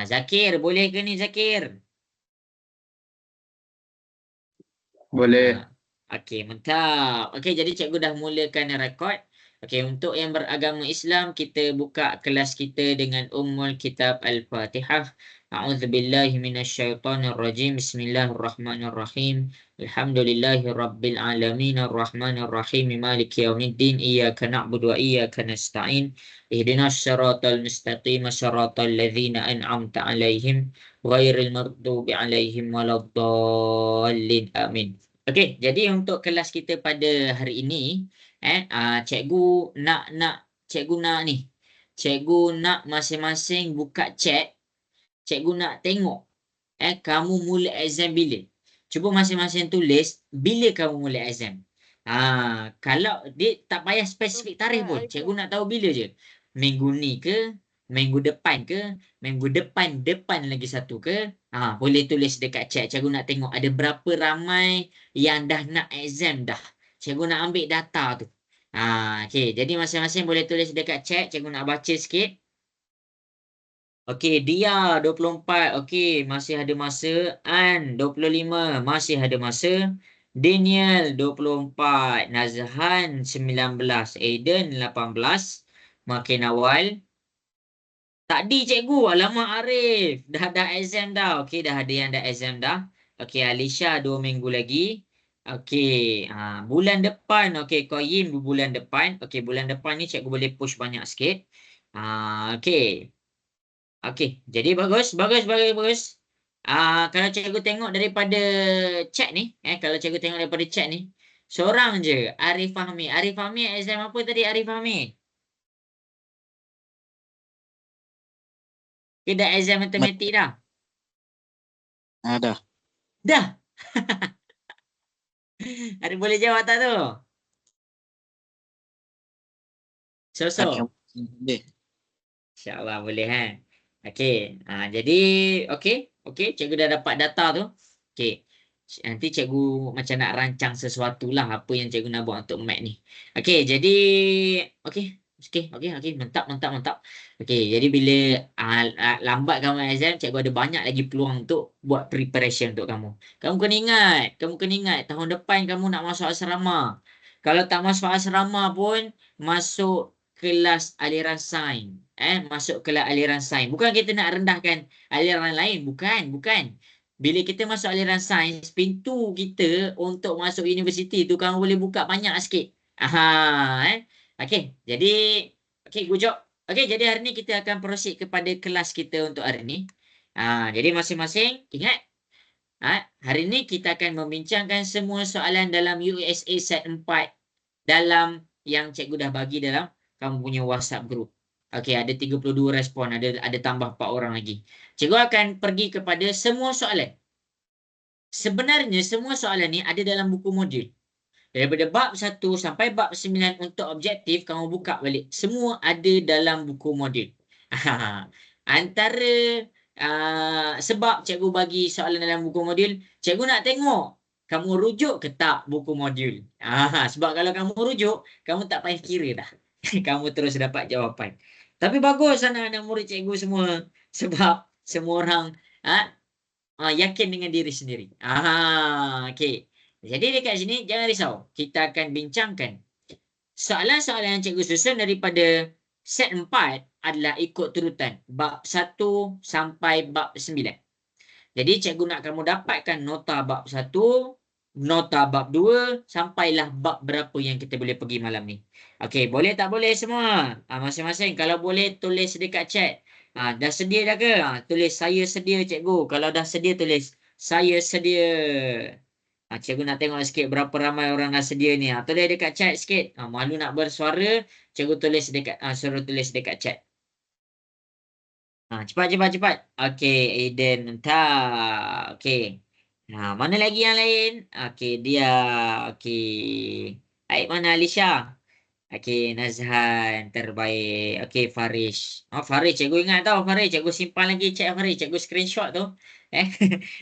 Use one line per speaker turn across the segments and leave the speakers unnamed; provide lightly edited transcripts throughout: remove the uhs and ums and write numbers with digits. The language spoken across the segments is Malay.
Zakir, boleh ke ni Zakir?
Boleh.
Okey, mantap. Okey, jadi cikgu dah mulakan rekod. Okey, untuk yang beragama Islam, kita buka kelas kita dengan Ummul Kitab Al-Fatihah. A'udzubillahi minasyaitonirrajim. Bismillahirrahmanirrahim. Alhamdulillahi rabbil alamin arrahmanirrahim maliki yaumiddin iyyaka na'budu wa iyyaka nasta'in ihdinas siratal mustaqim siratal ladzina an'amta 'alaihim ghairil maghdubi alaihim waladdallin. Amin. Okey, jadi untuk kelas kita pada hari ini, cikgu cikgu nak ni. Cikgu nak masing-masing buka chat. Cikgu nak tengok kamu mula exam bila. Cuba masing-masing tulis bila kamu mula exam. Kalau dia tak payah spesifik tarikh pun, cikgu nak tahu bila je. Minggu ni ke, minggu depan ke, minggu depan lagi satu ke. Boleh tulis dekat chat. Cikgu nak tengok ada berapa ramai yang dah nak exam dah. Cikgu nak ambil data tu. Okey, jadi masing-masing boleh tulis dekat chat. Cikgu nak baca sikit. Okey, Dia 24. Okey, masih ada masa. An 25. Masih ada masa. Daniel 24. Nazhan 19. Aiden 18. Makin awal. Tadi cikgu, alamak Arif. Dah exam dah. Okey, dah ada yang dah exam dah. Okey, Alisha 2 minggu lagi. Okey, bulan depan. Okey, Qayyim bulan depan. Okey, bulan depan ni cikgu boleh push banyak sikit. Okey. Okey, jadi bagus. Kalau cikgu tengok daripada chat ni, kalau cikgu tengok daripada chat ni, seorang je, Arif Fahmi. Arif Fahmi exam apa tadi Arif Fahmi? Ke dah exam matematik dah?
Ada.
Dah. Ada boleh jawab tak tu? So.
Boleh.
InsyaAllah boleh kan? Okey. Jadi okey, cikgu dah dapat data tu. Okey. Nanti cikgu macam nak rancang sesuatu lah apa yang cikgu nak buat untuk mat ni. Okey, jadi okey. Okey. Mantap. Okey, jadi bila lambat kamu exam, cikgu ada banyak lagi peluang untuk buat preparation untuk kamu. Kamu kena ingat tahun depan kamu nak masuk asrama. Kalau tak masuk asrama pun masuk kelas aliran sains. Masuk kelas aliran sains. Bukan kita nak rendahkan aliran lain, bukan. Bila kita masuk aliran sains, pintu kita untuk masuk universiti tu kamu boleh buka banyak sikit. Okey, jadi good job. Okey, jadi hari ni kita akan proceed kepada kelas kita untuk hari ni. Jadi masing-masing ingat hari ni kita akan membincangkan semua soalan dalam USA set 4 dalam yang cikgu dah bagi dalam kamu punya WhatsApp group. Okey, ada 32 respon, ada tambah 4 orang lagi. Cikgu akan pergi kepada semua soalan. Sebenarnya semua soalan ni ada dalam buku modul. Daripada bab 1 sampai bab 9 untuk objektif, kamu buka balik. Semua ada dalam buku modul. Antara sebab cikgu bagi soalan dalam buku modul, cikgu nak tengok kamu rujuk ke tak buku modul. Sebab kalau kamu rujuk, kamu tak payah kira dah. Kamu terus dapat jawapan. Tapi bagus anak-anak murid cikgu semua. Sebab semua orang yakin dengan diri sendiri. Okey. Jadi dekat sini jangan risau. Kita akan bincangkan soalan-soalan yang cikgu susun daripada set 4 adalah ikut turutan bab 1 sampai bab 9. Jadi cikgu nak kamu dapatkan nota bab 1, nota bab 2 sampailah bab berapa yang kita boleh pergi malam ni. Okey, boleh tak boleh semua? Masing-masing kalau boleh tulis dekat chat. Dah sedia dah ke? Tulis saya sedia cikgu. Kalau dah sedia tulis saya sedia. Cikgu nak tengok sikit berapa ramai orang dah sedia ni. Tulis dekat chat sikit. Malu nak bersuara, cikgu tulis dekat suruh tulis dekat chat. Cepat. Okey, Aiden entah. Okey. Mana lagi yang lain? Okey, dia. Okey. Baik, mana Alisha? Okey, Nazhan terbaik. Okey, Farish. Farish, cikgu ingat tau Farish. Cikgu simpan lagi chat Farish. Cikgu screenshot tu.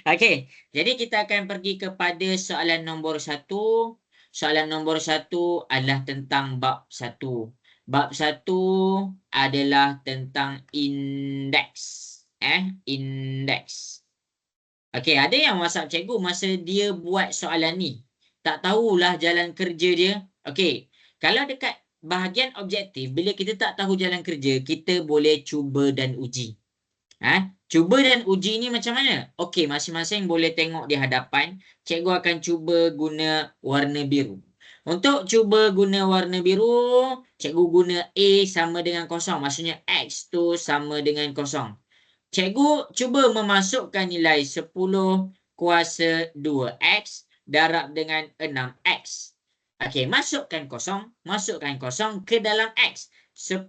Okey, jadi kita akan pergi kepada soalan nombor 1. Soalan nombor 1 adalah tentang bab 1. Bab 1 adalah tentang indeks. Index. Okey, ada yang WhatsApp cikgu masa dia buat soalan ni. Tak tahulah jalan kerja dia. Okey, kalau dekat bahagian objektif, bila kita tak tahu jalan kerja, kita boleh cuba dan uji. Cuba dan uji ni macam mana? Okey, masing-masing boleh tengok di hadapan. Cikgu akan cuba guna warna biru. Untuk cuba guna warna biru, cikgu guna A sama dengan kosong. Maksudnya X tu sama dengan kosong. Cikgu cuba memasukkan nilai 10 kuasa 2X darab dengan 6X. Okey, masukkan kosong ke dalam X. 10,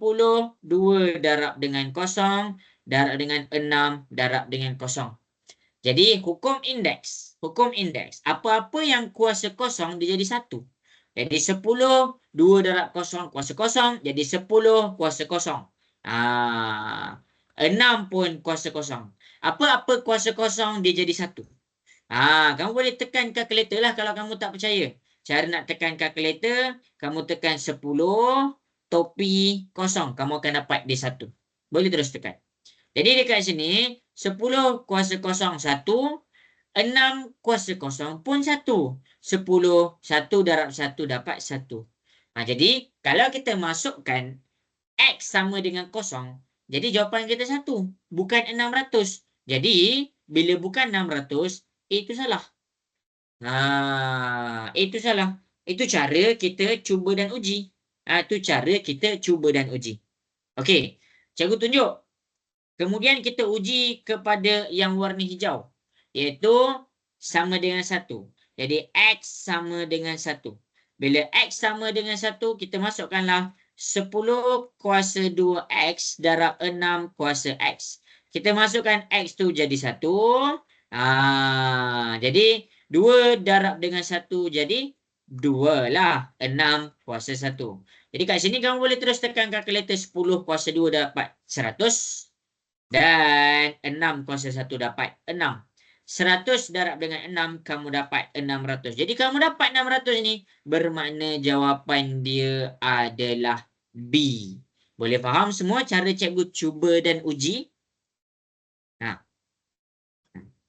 2 darab dengan kosong, darab dengan 6, darab dengan kosong. Jadi, hukum indeks. Apa-apa yang kuasa kosong, dia jadi 1. Jadi, 10, 2 darab kosong, kuasa kosong, jadi 10 kuasa kosong. 6 pun kuasa kosong. Apa-apa kuasa kosong, dia jadi 1. Kamu boleh tekan kalkulator lah kalau kamu tak percaya. Cara nak tekan kalkulator, kamu tekan 10, topi kosong. Kamu akan dapat dia 1. Boleh terus tekan. Jadi dekat sini, 10 kuasa kosong 1, 6 kuasa kosong pun 1. 10, 1 darab 1 dapat 1. Jadi, kalau kita masukkan X sama dengan kosong, jadi jawapan kita 1. Bukan 600. Jadi, bila bukan 600, itu salah. Itu salah. Itu cara kita cuba dan uji. Itu cara kita cuba dan uji. Okey, cikgu tunjuk. Kemudian kita uji kepada yang warna hijau. Iaitu sama dengan 1. Jadi X sama dengan 1. Bila X sama dengan 1, kita masukkanlah 10 kuasa 2X darab 6 kuasa X. Kita masukkan X tu jadi 1. Jadi 2 darab dengan 1 jadi 2 lah. 6 kuasa 1. Jadi kat sini kamu boleh terus tekan kalkulator. 10 kuasa 2 dapat 100. Dan 6 kuasa 1 dapat 6. 100 darab dengan 6, kamu dapat 600. Jadi kamu dapat 600 ni, bermakna jawapan dia adalah B. Boleh faham semua cara cikgu cuba dan uji?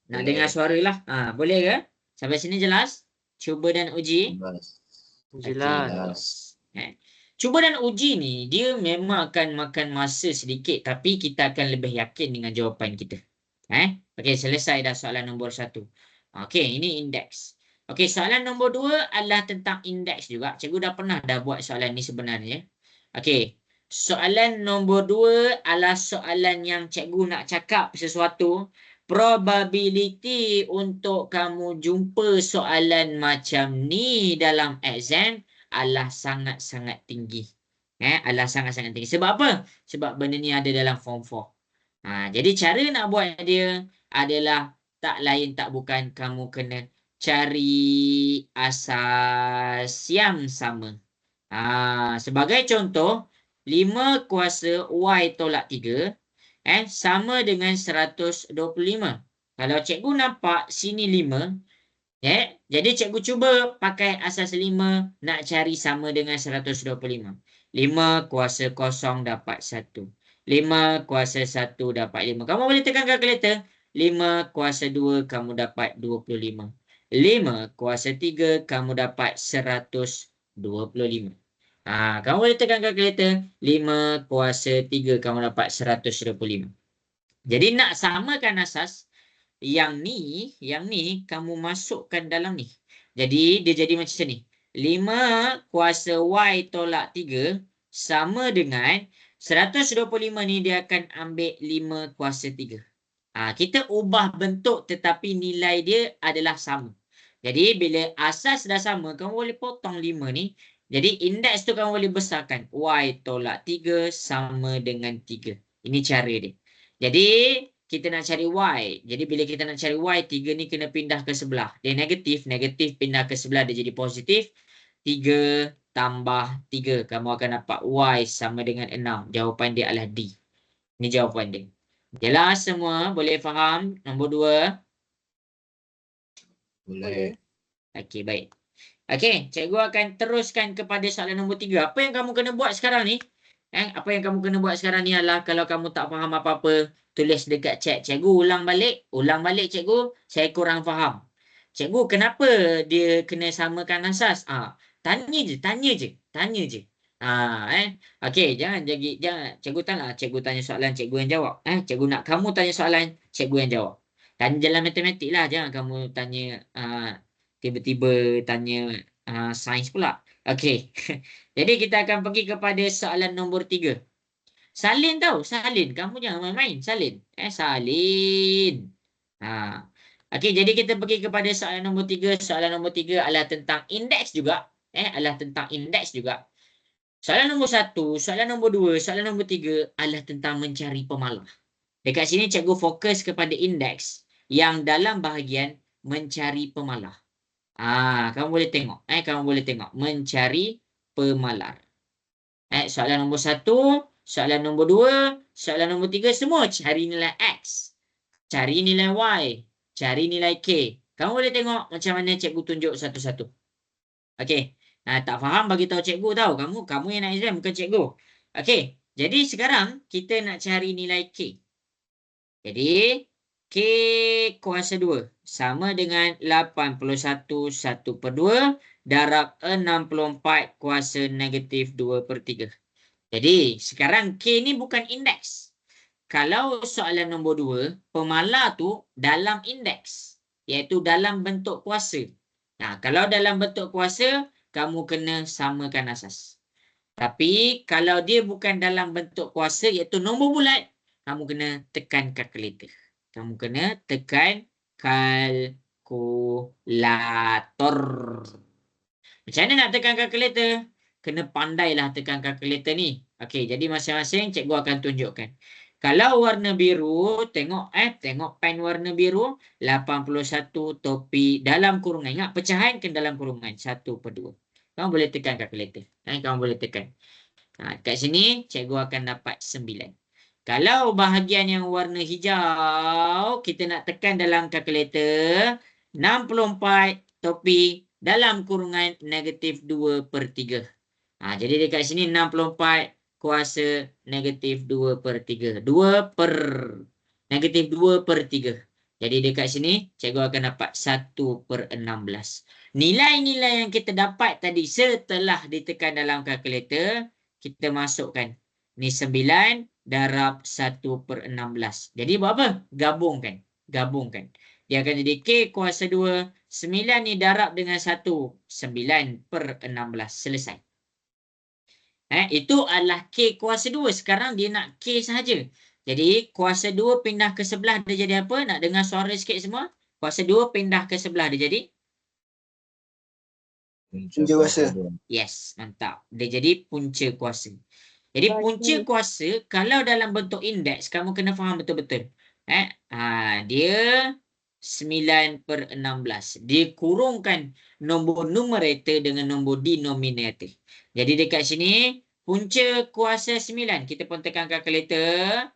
Nak dengar suara lah. Boleh ke? Sampai sini jelas? Cuba dan uji? Jelas. Cuba dan uji ni, dia memang akan makan masa sedikit, tapi kita akan lebih yakin dengan jawapan kita. Okey, selesai dah soalan nombor 1. Okey, ini indeks. Okey, soalan nombor 2 adalah tentang indeks juga. Cikgu dah pernah buat soalan ni sebenarnya. Okey, soalan nombor 2 adalah soalan yang cikgu nak cakap sesuatu. Probability untuk kamu jumpa soalan macam ni dalam exam adalah sangat-sangat tinggi. Adalah sangat-sangat tinggi. Sebab apa? Sebab benda ni ada dalam form 4. Jadi cara nak buat dia adalah tak lain tak bukan kamu kena cari asas yang sama. Sebagai contoh, 5 kuasa Y tolak 3 sama dengan 125. Kalau cikgu nampak sini 5, jadi cikgu cuba pakai asas 5 nak cari sama dengan 125. 5 kuasa kosong dapat 1. 5 kuasa 1 dapat 5. Kamu boleh tekan kalkulator. 5 kuasa 2 kamu dapat 25. 5 kuasa 3 kamu dapat 125. Kamu boleh tekan kalkulator. 5 kuasa 3 kamu dapat 125. Jadi nak samakan asas, yang ni kamu masukkan dalam ni. Jadi dia jadi macam ni. 5 kuasa Y tolak 3 sama dengan 125 ni dia akan ambil 5 kuasa 3. Kita ubah bentuk tetapi nilai dia adalah sama. Jadi bila asas dah sama, kamu boleh potong 5 ni. Jadi indeks tu kamu boleh besarkan. Y tolak 3 sama dengan 3. Ini cara dia. Jadi kita nak cari Y. Jadi bila kita nak cari Y, 3 ni kena pindah ke sebelah. Dia negatif pindah ke sebelah dia jadi positif. 3 tambah 3. Kamu akan dapat Y sama dengan 6. Jawapan dia adalah D. Ini jawapan dia. Jelas semua? Boleh faham? Nombor 2?
Boleh.
Okey, baik. Okey, cikgu akan teruskan kepada soalan nombor 3. Apa yang kamu kena buat sekarang ni? Apa yang kamu kena buat sekarang ni adalah kalau kamu tak faham apa-apa, tulis dekat chat. Cikgu ulang balik. Ulang balik cikgu. Saya kurang faham. Cikgu kenapa dia kena samakan asas? Tanya je, tanya je, tanya je. Okey, jangan cikgu tak nak cikgu tanya soalan, cikgu yang jawab. Cikgu nak kamu tanya soalan, cikgu yang jawab. Tanya jalan matematik lah, jangan kamu tanya tiba-tiba tanya sains pula. Okey. Jadi kita akan pergi kepada soalan nombor 3. Salin tahu, salin. Kamu jangan main-main, salin. Salin. Okey, jadi kita pergi kepada soalan nombor 3. Soalan nombor 3 adalah tentang indeks juga. Adalah tentang indeks juga. Soalan nombor 1, soalan nombor 2, soalan nombor 3 adalah tentang mencari pemalah. Dekat sini cikgu fokus kepada indeks yang dalam bahagian mencari pemalah. Kamu boleh tengok. Kamu boleh tengok. Mencari pemalar. Soalan nombor 1, soalan nombor 2, soalan nombor 3 semua cari nilai X. Cari nilai Y. Cari nilai K. Kamu boleh tengok macam mana cikgu tunjuk satu-satu. Okey. Tak faham bagi tahu cikgu tahu. Kamu yang nak exam bukan cikgu. Okey. Jadi sekarang kita nak cari nilai K. Jadi K kuasa 2 sama dengan 81 1/2 darab 64 kuasa negatif 2/3. Jadi sekarang K ni bukan indeks. Kalau soalan nombor 2, pemalar tu dalam indeks, iaitu dalam bentuk kuasa. Kalau dalam bentuk kuasa, kamu kena samakan asas. Tapi kalau dia bukan dalam bentuk kuasa, iaitu nombor bulat, kamu kena tekan kalkulator. Kamu kena tekan kalkulator. Macam mana nak tekan kalkulator? Kena pandailah tekan kalkulator ni. Okey, jadi masing-masing cikgu akan tunjukkan. Kalau warna biru, tengok pen warna biru, 81 topi dalam kurungan. Ingat, pecahan ke dalam kurungan, 1/2. Kamu boleh tekan kalkulator. Kamu boleh tekan. Kat sini, cikgu akan dapat 9. Kalau bahagian yang warna hijau, kita nak tekan dalam kalkulator, 64 topi dalam kurungan negatif 2/3. Jadi dekat sini 64 kuasa negatif 2/3. Negatif 2/3. Jadi dekat sini, cikgu akan dapat 1/16. Nilai-nilai yang kita dapat tadi setelah ditekan dalam kalkulator, kita masukkan. Ni 9 darab 1/16. Jadi buat apa? Gabungkan. Dia akan jadi K kuasa 2. 9 ni darab dengan 1. 9/16. Selesai. Itu adalah K kuasa 2. Sekarang dia nak K sahaja. Jadi kuasa 2 pindah ke sebelah dia jadi apa? Nak dengar suara sikit semua? Kuasa 2 pindah ke sebelah dia jadi?
Punca kuasa.
Yes, mantap. Dia jadi punca kuasa. Jadi punca kuasa kalau dalam bentuk indeks, kamu kena faham betul-betul. Dia 9/16. Dia kurungkan nombor numerator dengan nombor denominator. Jadi dekat sini, punca kuasa 9. Kita pun tekan kalkulator.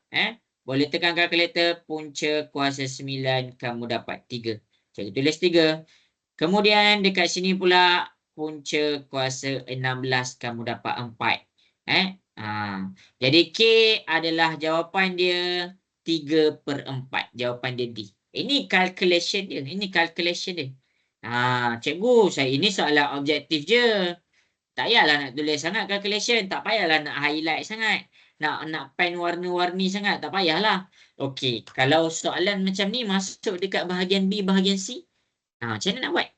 Boleh tekan kalkulator, punca kuasa 9, kamu dapat 3. Cikgu tulis 3. Kemudian dekat sini pula, punca kuasa 16, kamu dapat 4. Jadi K adalah jawapan dia 3/4. Jawapan dia D. Ini calculation dia. Cikgu, saya ini soalan objektif je. Tak payahlah nak tulis sangat calculation. Tak payahlah nak highlight sangat. Nak pen warna-warni sangat. Tak payahlah. Okey, kalau soalan macam ni masuk dekat bahagian B, bahagian C, macam mana nak buat?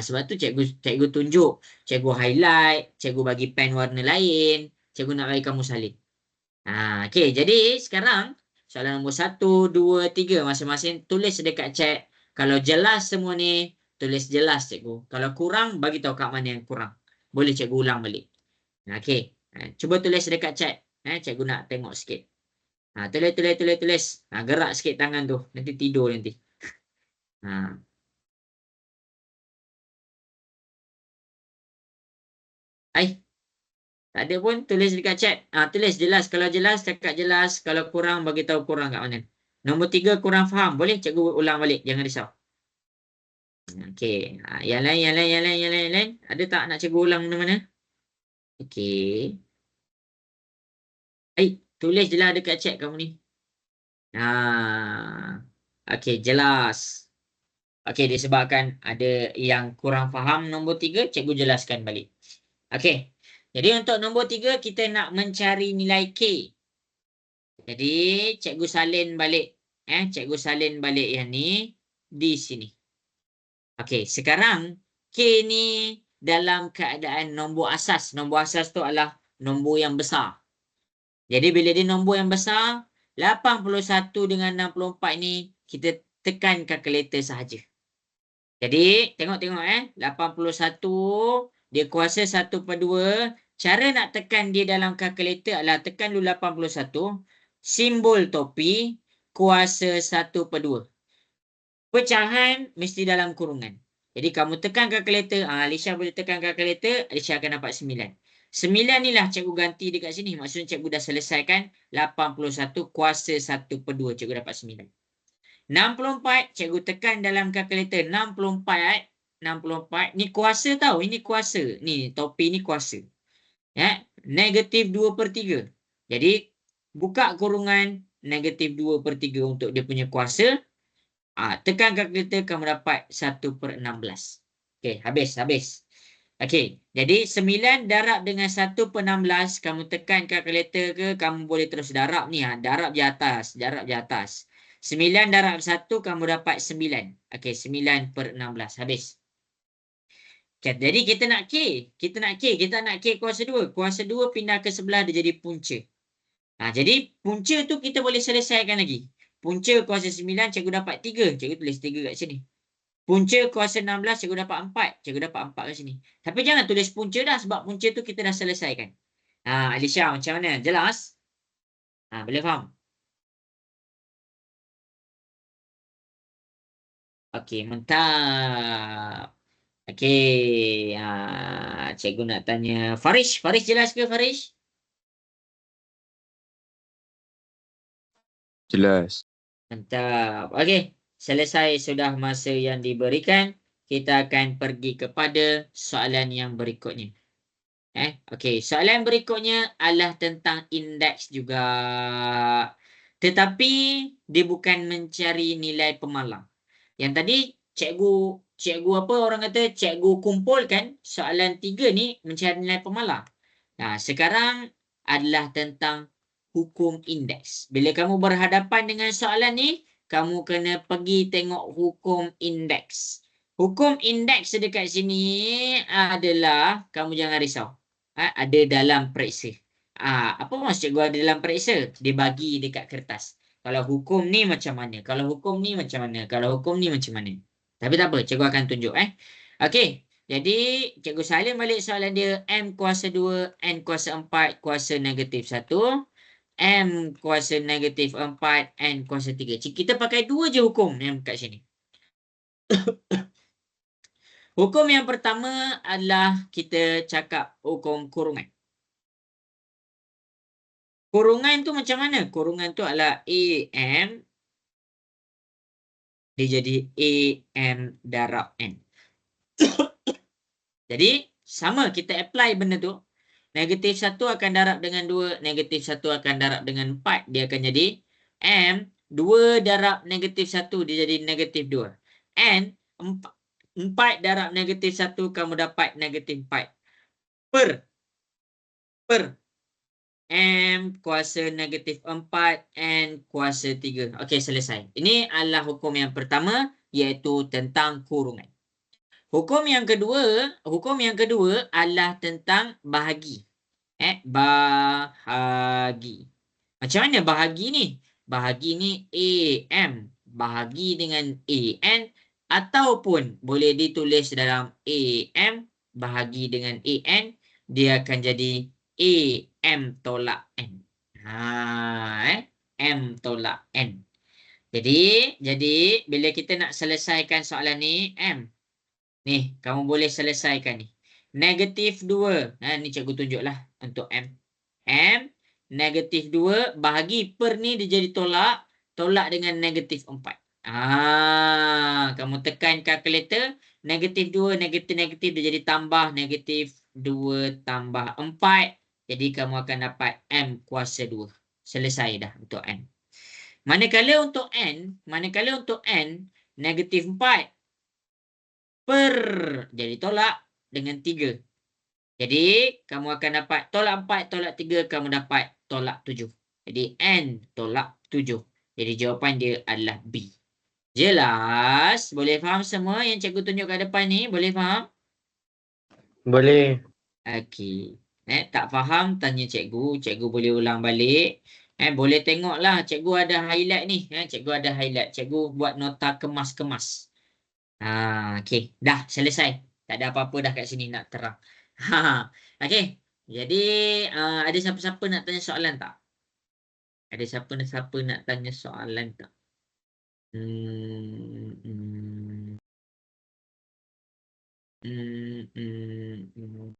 Sebab tu cikgu tunjuk. Cikgu highlight. Cikgu bagi pen warna lain. Cikgu nak bagi kamu salin. Okey, jadi sekarang soalan nombor 1, 2, 3 masing-masing tulis dekat chat. Kalau jelas semua ni, tulis jelas cikgu. Kalau kurang, bagi tahu kat mana yang kurang. Boleh cikgu ulang balik. Okey, cuba tulis dekat chat. Cikgu nak tengok sikit. Tulis. Gerak sikit tangan tu. Nanti tidur nanti. Tak ada pun, tulis dekat chat. Tulis jelas. Kalau jelas, cakap jelas. Kalau kurang, bagi tahu kurang kat mana. Nombor 3 kurang faham. Boleh cikgu ulang balik. Jangan risau. Okey. Yang lain. Ada tak nak cikgu ulang mana-mana? Okey. Tulis je lah dekat chat kamu ni. Okey, jelas. Okey, disebabkan ada yang kurang faham nombor 3, cikgu jelaskan balik. Okey. Jadi untuk nombor 3 kita nak mencari nilai K. Jadi cikgu salin balik. Cikgu salin balik yang ni di sini. Okey, sekarang K ni dalam keadaan nombor asas. Nombor asas tu adalah nombor yang besar. Jadi bila dia nombor yang besar, 81 dengan 64 ni kita tekan kalkulator sahaja. Jadi tengok-tengok 81 dia kuasa 1/2. Cara nak tekan dia dalam kalkulator adalah tekan dulu 81, simbol topi, kuasa 1/2. Pecahan mesti dalam kurungan. Jadi kamu tekan kalkulator, Alisha boleh tekan kalkulator, Alisha akan dapat 9. 9 ni lah cikgu ganti dekat sini. Maksudnya cikgu dah selesaikan 81 kuasa 1/2. Cikgu dapat 9. 64 cikgu tekan dalam kalkulator. 64 ni kuasa tau. Ini kuasa. Ni topi ni kuasa. Negatif 2/3. Jadi buka kurungan negatif 2/3 untuk dia punya kuasa. Tekan kalkulator kamu dapat 1/16. Okey, habis. Okey, jadi 9 darab dengan 1/16 kamu tekan kalkulator ke kamu boleh terus darab ni. Darab je atas. 9 darab 1 kamu dapat 9. Okey, 9/16. Habis. Okay, jadi kita nak K. Kita nak K kuasa 2. Kuasa 2 pindah ke sebelah dia jadi punca. Jadi punca tu kita boleh selesaikan lagi. Punca kuasa 9 cikgu dapat 3. Cikgu tulis 3 kat sini. Punca kuasa 16 cikgu dapat 4. Cikgu dapat 4 kat sini. Tapi jangan tulis punca dah sebab punca tu kita dah selesaikan. Alisha macam mana? Jelas? Boleh faham? Okey, mantap. Okey, cikgu nak tanya Farish. Farish jelas ke Farish?
Jelas.
Mantap. Okey, selesai sudah masa yang diberikan. Kita akan pergi kepada soalan yang berikutnya. Okey, soalan berikutnya adalah tentang indeks juga. Tetapi dia bukan mencari nilai pemalang. Yang tadi cikgu apa orang kata cikgu kumpulkan soalan 3 ni mencari nilai pemalang. Sekarang adalah tentang hukum indeks. Bila kamu berhadapan dengan soalan ni, kamu kena pergi tengok hukum indeks. Hukum indeks dekat sini adalah, kamu jangan risau. Ada dalam periksa. Apa maksud cikgu ada dalam periksa? Dia bagi dekat kertas. Kalau hukum ni macam mana? Kalau hukum ni macam mana? Kalau hukum ni macam mana? Tapi tak apa, cikgu akan tunjuk. Okey. Jadi, cikgu salin balik soalan dia. M kuasa 2, N kuasa 4, kuasa negatif 1. M kuasa negatif 4, N kuasa 3. Kita pakai 2 je hukum yang kat sini. Hukum yang pertama adalah kita cakap hukum kurungan. Kurungan tu macam mana? Kurungan tu adalah AM. Dia jadi AM darab N. Jadi, sama kita apply benda tu. Negatif 1 akan darab dengan 2. Negatif 1 akan darab dengan 4. Dia akan jadi M. 2 darab negatif 1. Dia jadi negatif 2. N. 4 darab negatif 1. Kamu dapat negatif 4. Per. M kuasa negatif 4. N kuasa 3. Okey, selesai. Ini adalah hukum yang pertama, iaitu tentang kurungan. Hukum yang kedua adalah tentang bahagi. Bahagi. Macam mana bahagi ni? Bahagi ni AM bahagi dengan AN ataupun boleh ditulis dalam AM bahagi dengan AN, dia akan jadi AM tolak N. M tolak N. Jadi bila kita nak selesaikan soalan ni, M. Ni, kamu boleh selesaikan ni. Negatif 2. Ni cikgu tunjuklah untuk M. M, negatif 2 bahagi per ni dia jadi tolak. Tolak dengan negatif 4. Kamu tekan kalkulator. Negatif 2, negatif dia jadi tambah. Negatif 2 tambah 4. Jadi kamu akan dapat M kuasa 2. Selesai dah untuk N. Manakala untuk N, negatif 4 per, jadi tolak dengan 3. Jadi kamu akan dapat tolak 4, tolak 3, kamu dapat tolak 7. Jadi N tolak 7. Jadi jawapan dia adalah B. Jelas? Boleh faham semua yang cikgu tunjuk kat depan ni? Boleh faham?
Boleh.
Okey. Tak faham, tanya cikgu. Cikgu boleh ulang balik. Boleh tengoklah. Cikgu ada highlight ni. Cikgu ada highlight. Cikgu buat nota kemas-kemas. Okey. Dah selesai. Tak ada apa-apa dah kat sini nak terang. Okey. Jadi, ada siapa-siapa nak tanya soalan tak? Ada siapa-siapa nak tanya soalan tak? Hmm, hmm, hmm, hmm, hmm.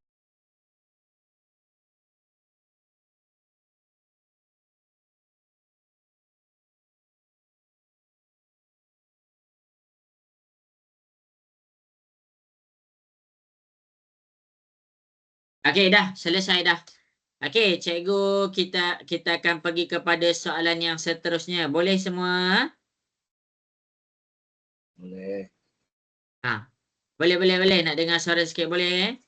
Okey, dah selesai dah. Okey, cikgu kita akan pergi kepada soalan yang seterusnya. Boleh semua?
Boleh.
Boleh. Nak dengar suara sikit boleh?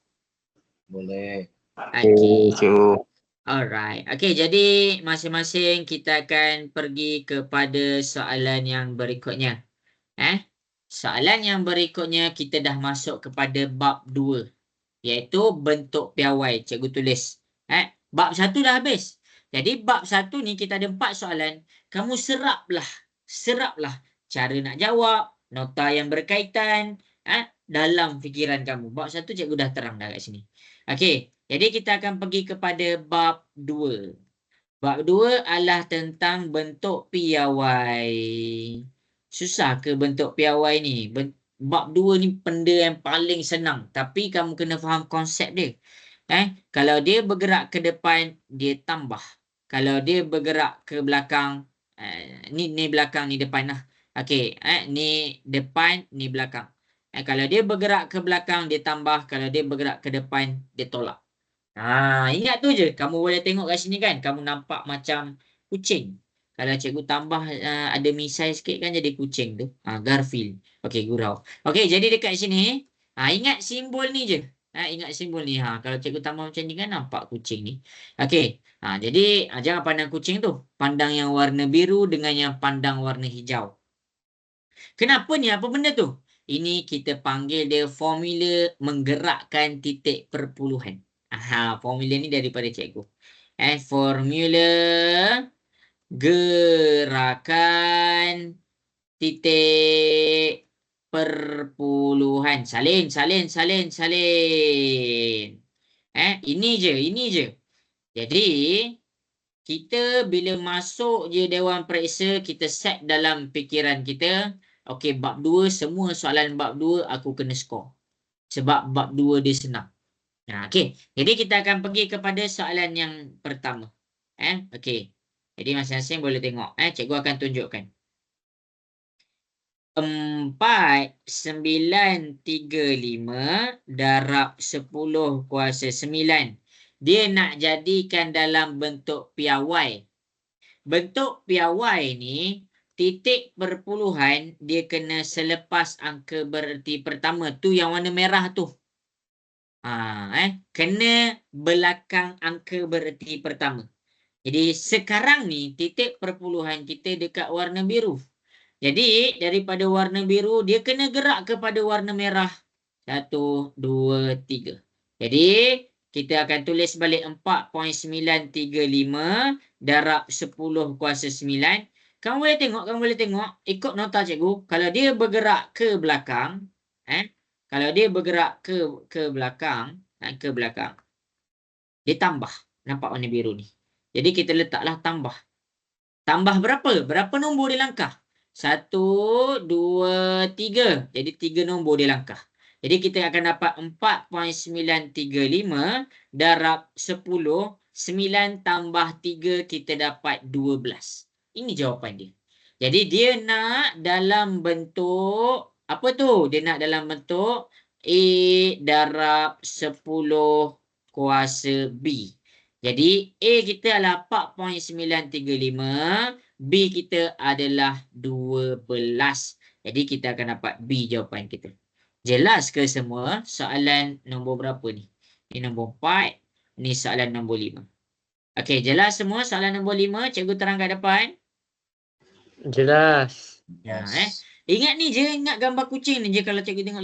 Boleh.
Okey.
Cikgu.
Alright. Okey, jadi masing-masing kita akan pergi kepada soalan yang berikutnya. Soalan yang berikutnya kita dah masuk kepada bab 2. Iaitu bentuk piawai. Cikgu tulis. Bab 1 dah habis. Jadi bab 1 ni kita ada 4 soalan. Kamu seraplah cara nak jawab, nota yang berkaitan dalam fikiran kamu. Bab 1 cikgu dah terang dah kat sini. Okey, jadi kita akan pergi kepada bab 2. Bab 2 adalah tentang bentuk piawai. Susah ke bentuk piawai ni? Bab 2 ni benda yang paling senang. Tapi kamu kena faham konsep dia. Kalau dia bergerak ke depan, dia tambah. Kalau dia bergerak ke belakang, ni belakang, ni depan lah. Okey, ni depan, ni belakang. Kalau dia bergerak ke belakang, dia tambah. Kalau dia bergerak ke depan, dia tolak. Ingat tu je. Kamu boleh tengok kat sini kan. Kamu nampak macam kucing. Kalau cikgu tambah ada misai sikit kan jadi kucing tu. Garfield. Okey, gurau. Okey, jadi dekat sini. Ingat simbol ni je. Ingat simbol ni. Kalau cikgu tambah macam ni kan nampak kucing ni. Okey. Jadi jangan pandang kucing tu. Pandang yang warna biru dengan yang pandang warna hijau. Kenapa ni? Apa benda tu? Ini kita panggil dia formula menggerakkan titik perpuluhan. Formula ni daripada cikgu. Formula gerakan titik perpuluhan. Salin. Ini je. Jadi, kita bila masuk je Dewan Periksa, kita set dalam fikiran kita, okey, bab 2, semua soalan bab 2 aku kena skor. Sebab bab 2 dia senang. Okey, jadi kita akan pergi kepada soalan yang pertama. Okey. Jadi masing-masing boleh tengok. Cikgu akan tunjukkan. 4,935 darab 10 kuasa 9. Dia nak jadikan dalam bentuk piawai. Bentuk piawai ni, titik perpuluhan dia kena selepas angka bererti pertama. Tu yang warna merah tu. Kena belakang angka bererti pertama. Jadi sekarang ni titik perpuluhan kita dekat warna biru. Jadi daripada warna biru dia kena gerak kepada warna merah. 1, 2, 3. Jadi kita akan tulis balik 4,935 darab 10 kuasa 9. Kamu boleh tengok ikut nota cikgu. Kalau dia bergerak ke belakang, kalau dia bergerak ke belakang, dia tambah. Nampak warna biru ni. Jadi kita letaklah tambah. Tambah berapa? Berapa nombor dia langkah? 1, 2, 3. Jadi 3 nombor dia langkah. Jadi kita akan dapat 4,935 darab 10. 9 tambah 3 kita dapat 12. Ini jawapan dia. Jadi dia nak dalam bentuk, apa tu? Dia nak dalam bentuk A darab 10 kuasa B. Jadi A kita adalah 4.935, B kita adalah 12. Jadi kita akan dapat B jawapan kita. Jelas ke semua? Soalan nombor berapa ni? Ini nombor 4, ni soalan nombor 5. Okey, jelas semua soalan nombor 5, cikgu terang kat depan.
Jelas.
Ya, Ingat ni je, ingat gambar kucing ni je. Kalau cikgu tengok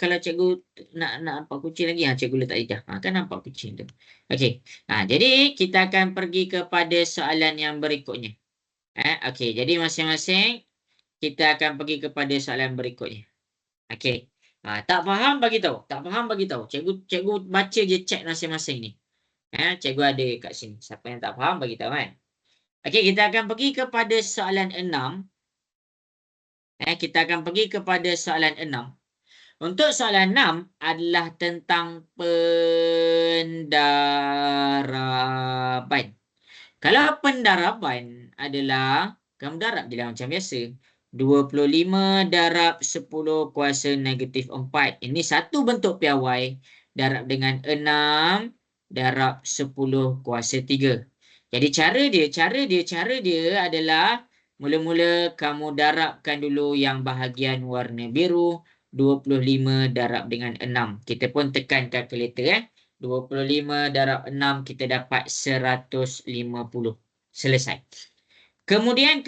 kalau cikgu nak nampak kucing lagi, cikgu letak lidah. Kan nampak kucing tu. Okey. Jadi kita akan pergi kepada soalan yang berikutnya. Okey, jadi masing-masing kita akan pergi kepada soalan berikutnya. Okey. Tak faham bagi tahu. Tak faham bagi tahu. Cikgu baca je chat masing-masing ni. Cikgu ada kat sini. Siapa yang tak faham bagi tahu kan. Okey, kita akan pergi kepada soalan 6. Kita akan pergi kepada soalan 6. Untuk soalan 6 adalah tentang pendaraban. Kalau pendaraban adalah, kamu darab je lah macam biasa. 25 darab 10 kuasa negatif 4. Ini satu bentuk piawai. Darab dengan 6 darab 10 kuasa 3. Jadi cara dia adalah mula-mula kamu darabkan dulu yang bahagian warna biru. 25 darab dengan 6. Kita pun tekan kalkulator 25 darab 6 kita dapat 150. Selesai. Kemudian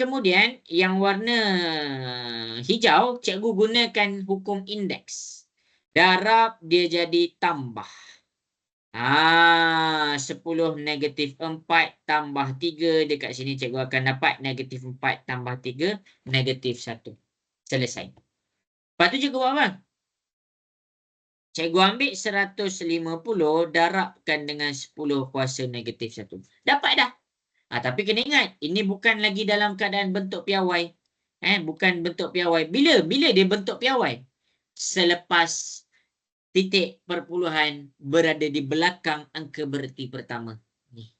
yang warna hijau cikgu gunakan hukum indeks. Darab dia jadi tambah. 10 negatif 4 tambah 3. Dekat sini cikgu akan dapat negatif 4 tambah 3 negatif 1. Selesai. Lepas tu cikgu buat apa? Cikgu ambil 150 darabkan dengan 10 kuasa negatif 1. Dapat dah. Tapi kena ingat, ini bukan lagi dalam keadaan bentuk piawai. Bukan bentuk piawai. Bila dia bentuk piawai? Selepas titik perpuluhan berada di belakang angka bererti pertama. Ni.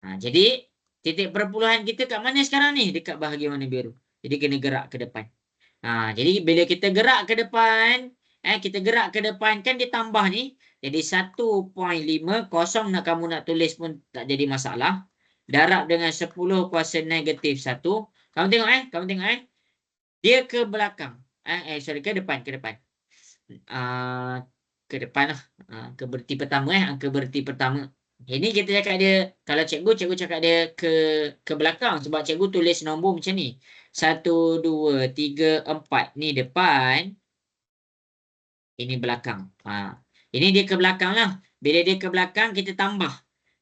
Jadi, titik perpuluhan kita kat mana sekarang ni? Dekat bahagian warna biru. Jadi, kena gerak ke depan. Jadi, bila kita gerak ke depan, kan dia tambah ni. Jadi 1.5 kosong kamu nak tulis pun tak jadi masalah. Darab dengan 10 kuasa negatif 1. Kamu tengok dia ke belakang. Ke depan. Ke depan lah. Ke berti pertama angka berti pertama. Ini kita cakap dia, kalau cikgu cakap dia ke belakang sebab cikgu tulis nombor macam ni. 1, 2, 3, 4. Ni depan. Ini belakang. Ini dia ke belakang lah. Bila dia ke belakang, kita tambah.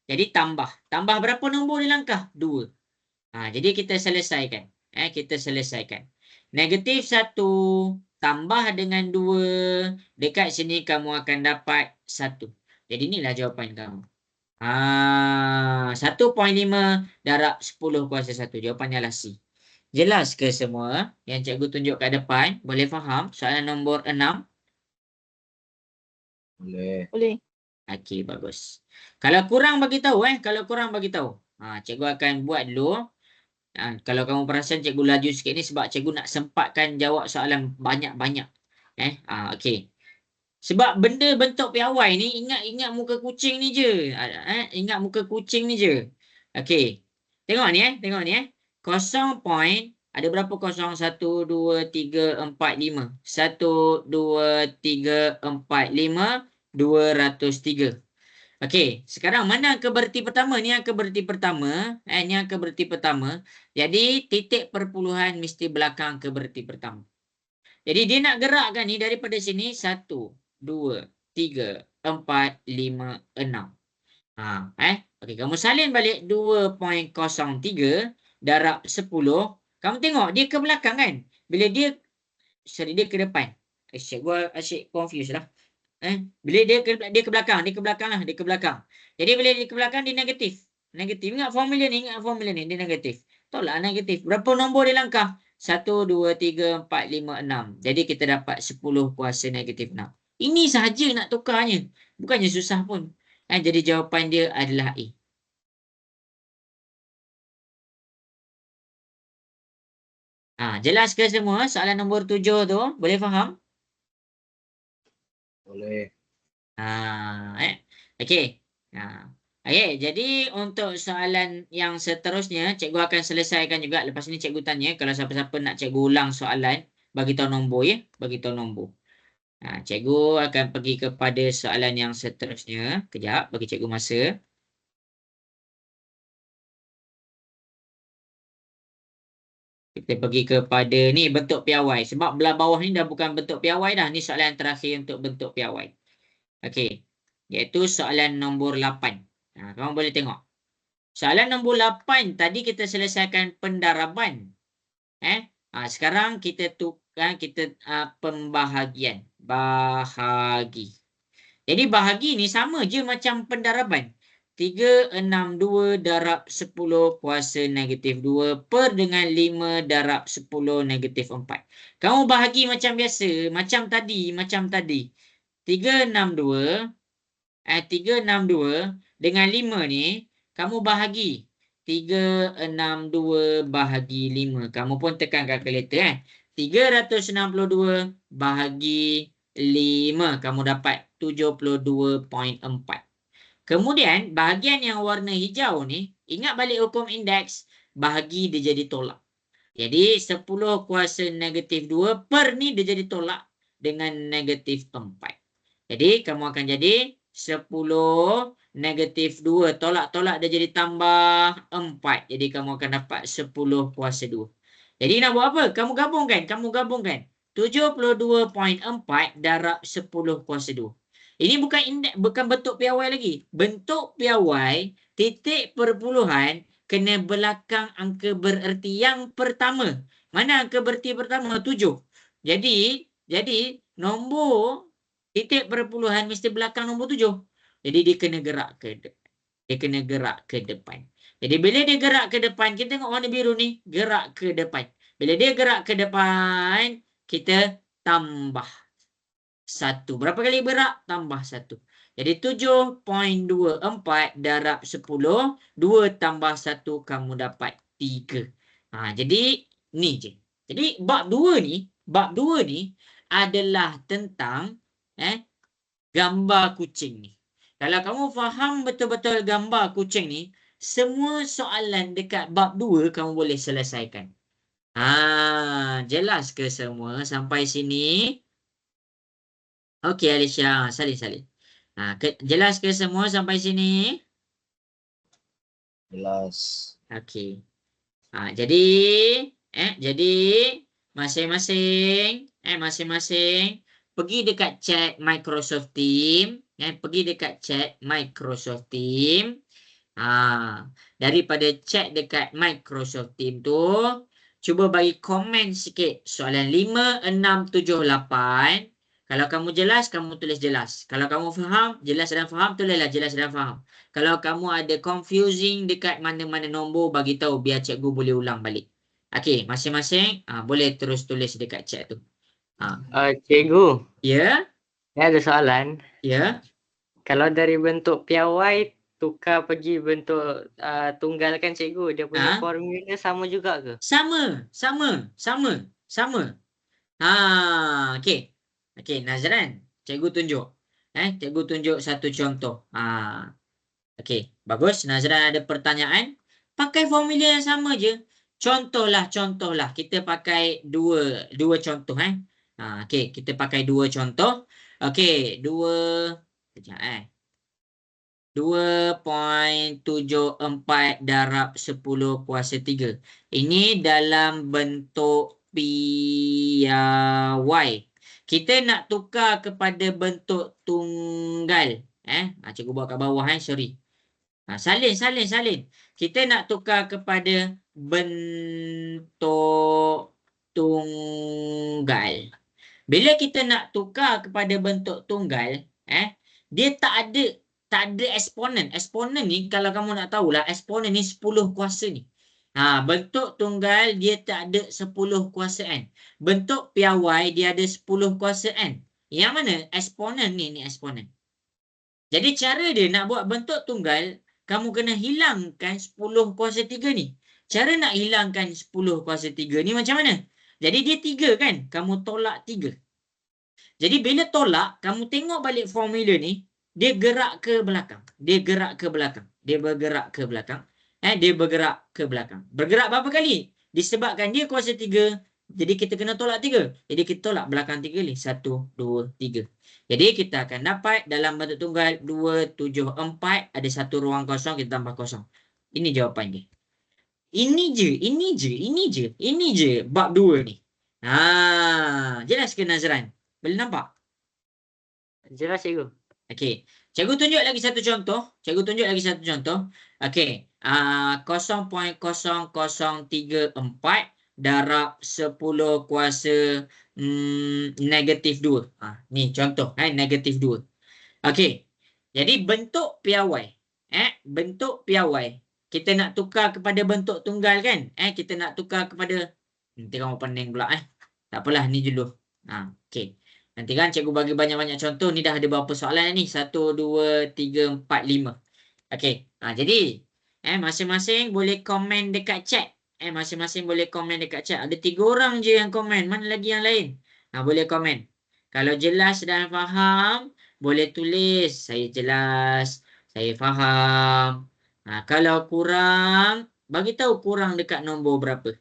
Jadi tambah. Tambah berapa nombor di langkah? 2. Jadi kita selesaikan. Negatif 1 tambah dengan 2. Dekat sini kamu akan dapat 1. Jadi inilah jawapan kamu. 1.5 darab 10 kuasa 1. Jawapannya adalah C. Jelas ke semua yang cikgu tunjuk kat depan? Boleh faham? Soalan nombor 6.
Boleh.
Okey, bagus. Kalau kurang bagi tahu cikgu akan buat dulu. Kalau kamu perasan cikgu laju sikit ni sebab cikgu nak sempatkan jawab soalan banyak-banyak. Okey. Sebab benda bentuk piawai ni ingat muka kucing ni je. Ingat muka kucing ni je. Okey. Tengok ni 0 point ada berapa kosong? 1, 2, 3, 4, 5. 1, 2, 3, 4, 5. 203. Okey, sekarang mana angka berti pertama? Ni angka berti pertama. Ni angka berti pertama. Jadi, titik perpuluhan mesti belakang angka berti pertama. Jadi, dia nak gerakkan ni daripada sini. 1, 2, 3, 4, 5, 6. Okey, kamu salin balik 2.03 darab 10. Kamu tengok, dia ke belakang kan? Bila dia ke depan. Gua asyik confuse lah. Bila dia ke belakang. Jadi bila dia ke belakang dia negatif. Ingat formula ni, dia negatif. Tolak negatif. Berapa nombor dia langkah? 1, 2, 3, 4, 5, 6. Jadi kita dapat 10 kuasa negatif 6. Ini sahaja nak tukarnya. Bukannya susah pun. Jadi jawapan dia adalah A. Jelas ke semua soalan nombor 7 tu? Boleh faham?
Boleh.
Okey. Okey, jadi untuk soalan yang seterusnya, cikgu akan selesaikan juga. Lepas ni cikgu tanya, kalau siapa-siapa nak cikgu ulang soalan, bagi tahu nombor ya, bagi tahu nombor. Cikgu akan pergi kepada soalan yang seterusnya. Kejap, bagi cikgu masa. Kita pergi kepada ni bentuk piawai. Sebab belah bawah ni dah bukan bentuk piawai dah. Ni soalan yang terakhir untuk bentuk piawai. Okey. Iaitu soalan nombor 8. Kamu boleh tengok. Soalan nombor 8 tadi kita selesaikan pendaraban. Sekarang kita tukar pembahagian. Bahagi. Jadi bahagi ni sama je macam pendaraban. 362 darab 10 kuasa negatif 2 per dengan 5 darab 10 negatif 4. Kamu bahagi macam biasa. Macam tadi. 362 dengan 5 ni kamu bahagi. 362 bahagi 5. Kamu pun tekan kalkulator 362 bahagi 5. Kamu dapat 72.4. Kemudian bahagian yang warna hijau ni, ingat balik hukum indeks, bahagi dia jadi tolak. Jadi 10 kuasa negatif 2 per ni dia jadi tolak dengan negatif 4. Jadi kamu akan jadi 10 negatif 2. Tolak-tolak dia jadi tambah 4. Jadi kamu akan dapat 10 kuasa 2. Jadi nak buat apa? Kamu gabungkan. 72.4 darab 10 kuasa 2. Ini bukan indeks, bukan bentuk piawai lagi. Bentuk piawai, titik perpuluhan, kena belakang angka bererti yang pertama. Mana angka bererti pertama? 7. Jadi nombor titik perpuluhan mesti belakang nombor 7. Jadi dia kena gerak ke depan. Jadi bila dia gerak ke depan, kita tengok warna biru ni, gerak ke depan. Bila dia gerak ke depan, kita tambah 1. Berapa kali berak? Tambah 1. Jadi 7.24 darab 10. 2 tambah 1 kamu dapat 3. Jadi ni je. Jadi bab 2 ni adalah tentang gambar kucing ni. Kalau kamu faham betul-betul gambar kucing ni, semua soalan dekat bab 2 kamu boleh selesaikan. Jelas ke semua sampai sini? Okey Alicia, salin. Jelas ke semua sampai sini?
Jelas.
Okey. Jadi masing-masing pergi dekat chat Microsoft Team, daripada chat dekat Microsoft Team tu, cuba bagi komen sikit soalan 5, 6, 7, 8. Kalau kamu jelas, kamu tulis jelas. Kalau kamu faham, jelas dan faham, tulislah jelas dan faham. Kalau kamu ada confusing dekat mana-mana nombor, bagi tahu biar cikgu boleh ulang balik. Okey, masing-masing boleh terus tulis dekat chat tu.
Cikgu.
Ya?
Saya ada soalan.
Ya?
Kalau dari bentuk piawai tukar pergi bentuk tunggal kan cikgu, dia punya formula sama juga ke?
Sama. Okey, Nazran, cikgu tunjuk. Cikgu tunjuk satu contoh. Okey, bagus. Nazran ada pertanyaan. Pakai formula yang sama je. Contohlah. Kita pakai dua contoh. Okey, kita pakai dua contoh. Okey, 2.74 darab 10 kuasa 3. Ini dalam bentuk piawai. Kita nak tukar kepada bentuk tunggal. Cikgu buat kat bawah sorry. Salin. Kita nak tukar kepada bentuk tunggal. Bila kita nak tukar kepada bentuk tunggal, dia tak ada eksponen. Eksponen ni kalau kamu nak tahulah, eksponen ni 10 kuasa ni. Bentuk tunggal dia tak ada 10 kuasa n. Bentuk piawai dia ada 10 kuasa n. Yang mana eksponen ni eksponen. Jadi cara dia nak buat bentuk tunggal, kamu kena hilangkan 10 kuasa 3 ni. Cara nak hilangkan 10 kuasa 3 ni macam mana? Jadi dia 3 kan? Kamu tolak 3. Jadi bila tolak, kamu tengok balik formula ni. dia gerak ke belakang. Dia gerak ke belakang. Dia bergerak ke belakang. Dia bergerak ke belakang. Bergerak berapa kali? Disebabkan dia kuasa 3. Jadi kita kena tolak 3. Jadi kita tolak belakang 3 ni. 1, 2, 3. Jadi kita akan dapat dalam bentuk tunggal 2, 7, 4. Ada satu ruang kosong, kita tambah kosong. Ini jawapan dia. Ini je bab 2 ni. Jelas ke Nazran? Boleh nampak?
Jelas cikgu.
Okey. Cikgu tunjuk lagi satu contoh. Okey. 0.0034 darab 10 kuasa negatif 2. Ni contoh. Negatif 2. Okey. Jadi bentuk piawai. Bentuk piawai. Kita nak tukar kepada bentuk tunggal kan? Kita nak tukar kepada... Nanti kamu pening pula. Tak apalah, ni dulu. Okey. Nanti kan cikgu bagi banyak-banyak contoh. Ni dah ada berapa soalan ni? 1, 2, 3, 4, 5. Okey. Jadi, masing-masing boleh komen dekat chat. Masing-masing boleh komen dekat chat. Ada 3 orang je yang komen. Mana lagi yang lain? Boleh komen. Kalau jelas dan faham, boleh tulis. Saya jelas. Saya faham. Kalau kurang, bagi tahu kurang dekat nombor berapa.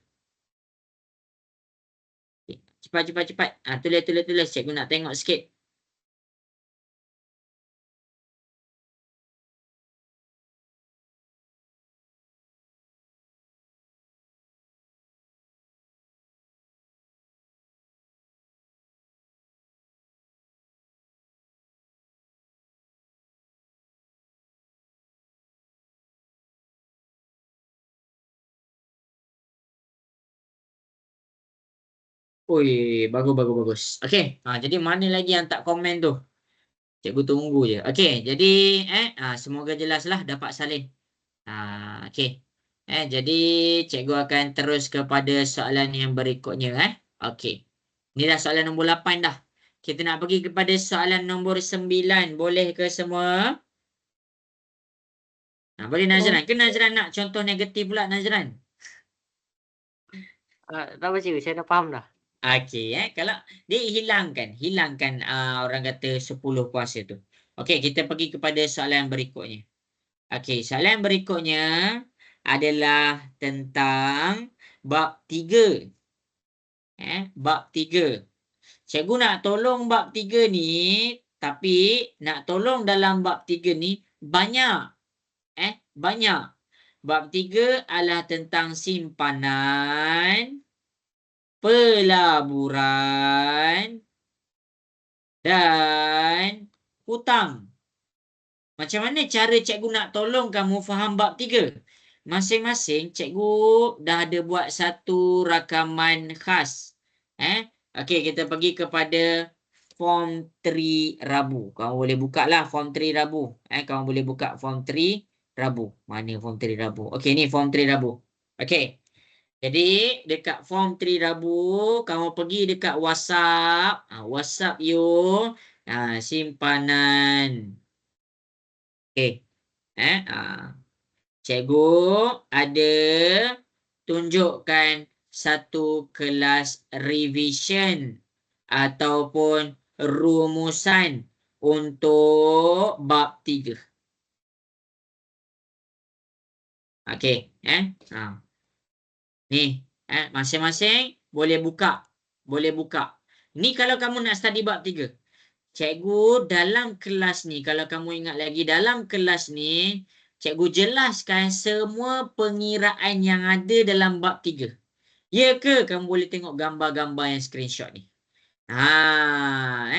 Cepat. Tulis. Cikgu nak tengok sikit. Ui, bagus. Okey. Jadi mana lagi yang tak komen tu? Cikgu tunggu je. Okey, jadi semoga jelaslah dapat salin. Okey. Jadi cikgu akan terus kepada soalan yang berikutnya. Okey. Ni dah soalan nombor 8 dah. Kita nak pergi kepada soalan nombor 9. Boleh ke semua? Boleh Nazran. Ke Nazran nak contoh negatif pula Nazran?
Tak apa cikgu, saya dah faham dah.
Okey, kalau dia hilangkan orang kata 10 kuasa tu. Okey, kita pergi kepada soalan berikutnya. Okey, soalan berikutnya adalah tentang bab 3. Bab 3. Cikgu nak tolong bab 3 ni, tapi nak tolong dalam bab 3 ni banyak. Banyak. Bab 3 adalah tentang simpanan, pelaburan dan hutang. Macam mana cara cikgu nak tolong kamu faham bab 3? Masing-masing cikgu dah ada buat satu rakaman khas. Okey, kita pergi kepada form 3 Rabu. Kamu boleh buka lah form 3 Rabu. Kamu boleh buka form 3 Rabu. Mana form 3 Rabu? Okey, ni form 3 Rabu. Okey. Jadi, dekat form 3 Rabu, kamu pergi dekat WhatsApp. WhatsApp you. Simpanan. Okey. Cikgu ada tunjukkan satu kelas revision ataupun rumusan untuk bab 3. Okey. Ni, masing-masing boleh buka. Ni kalau kamu nak study bab 3. Cikgu dalam kelas ni, kalau kamu ingat lagi, dalam kelas ni, cikgu jelaskan semua pengiraan yang ada dalam bab 3. Ya ke? Kamu boleh tengok gambar-gambar yang screenshot ni.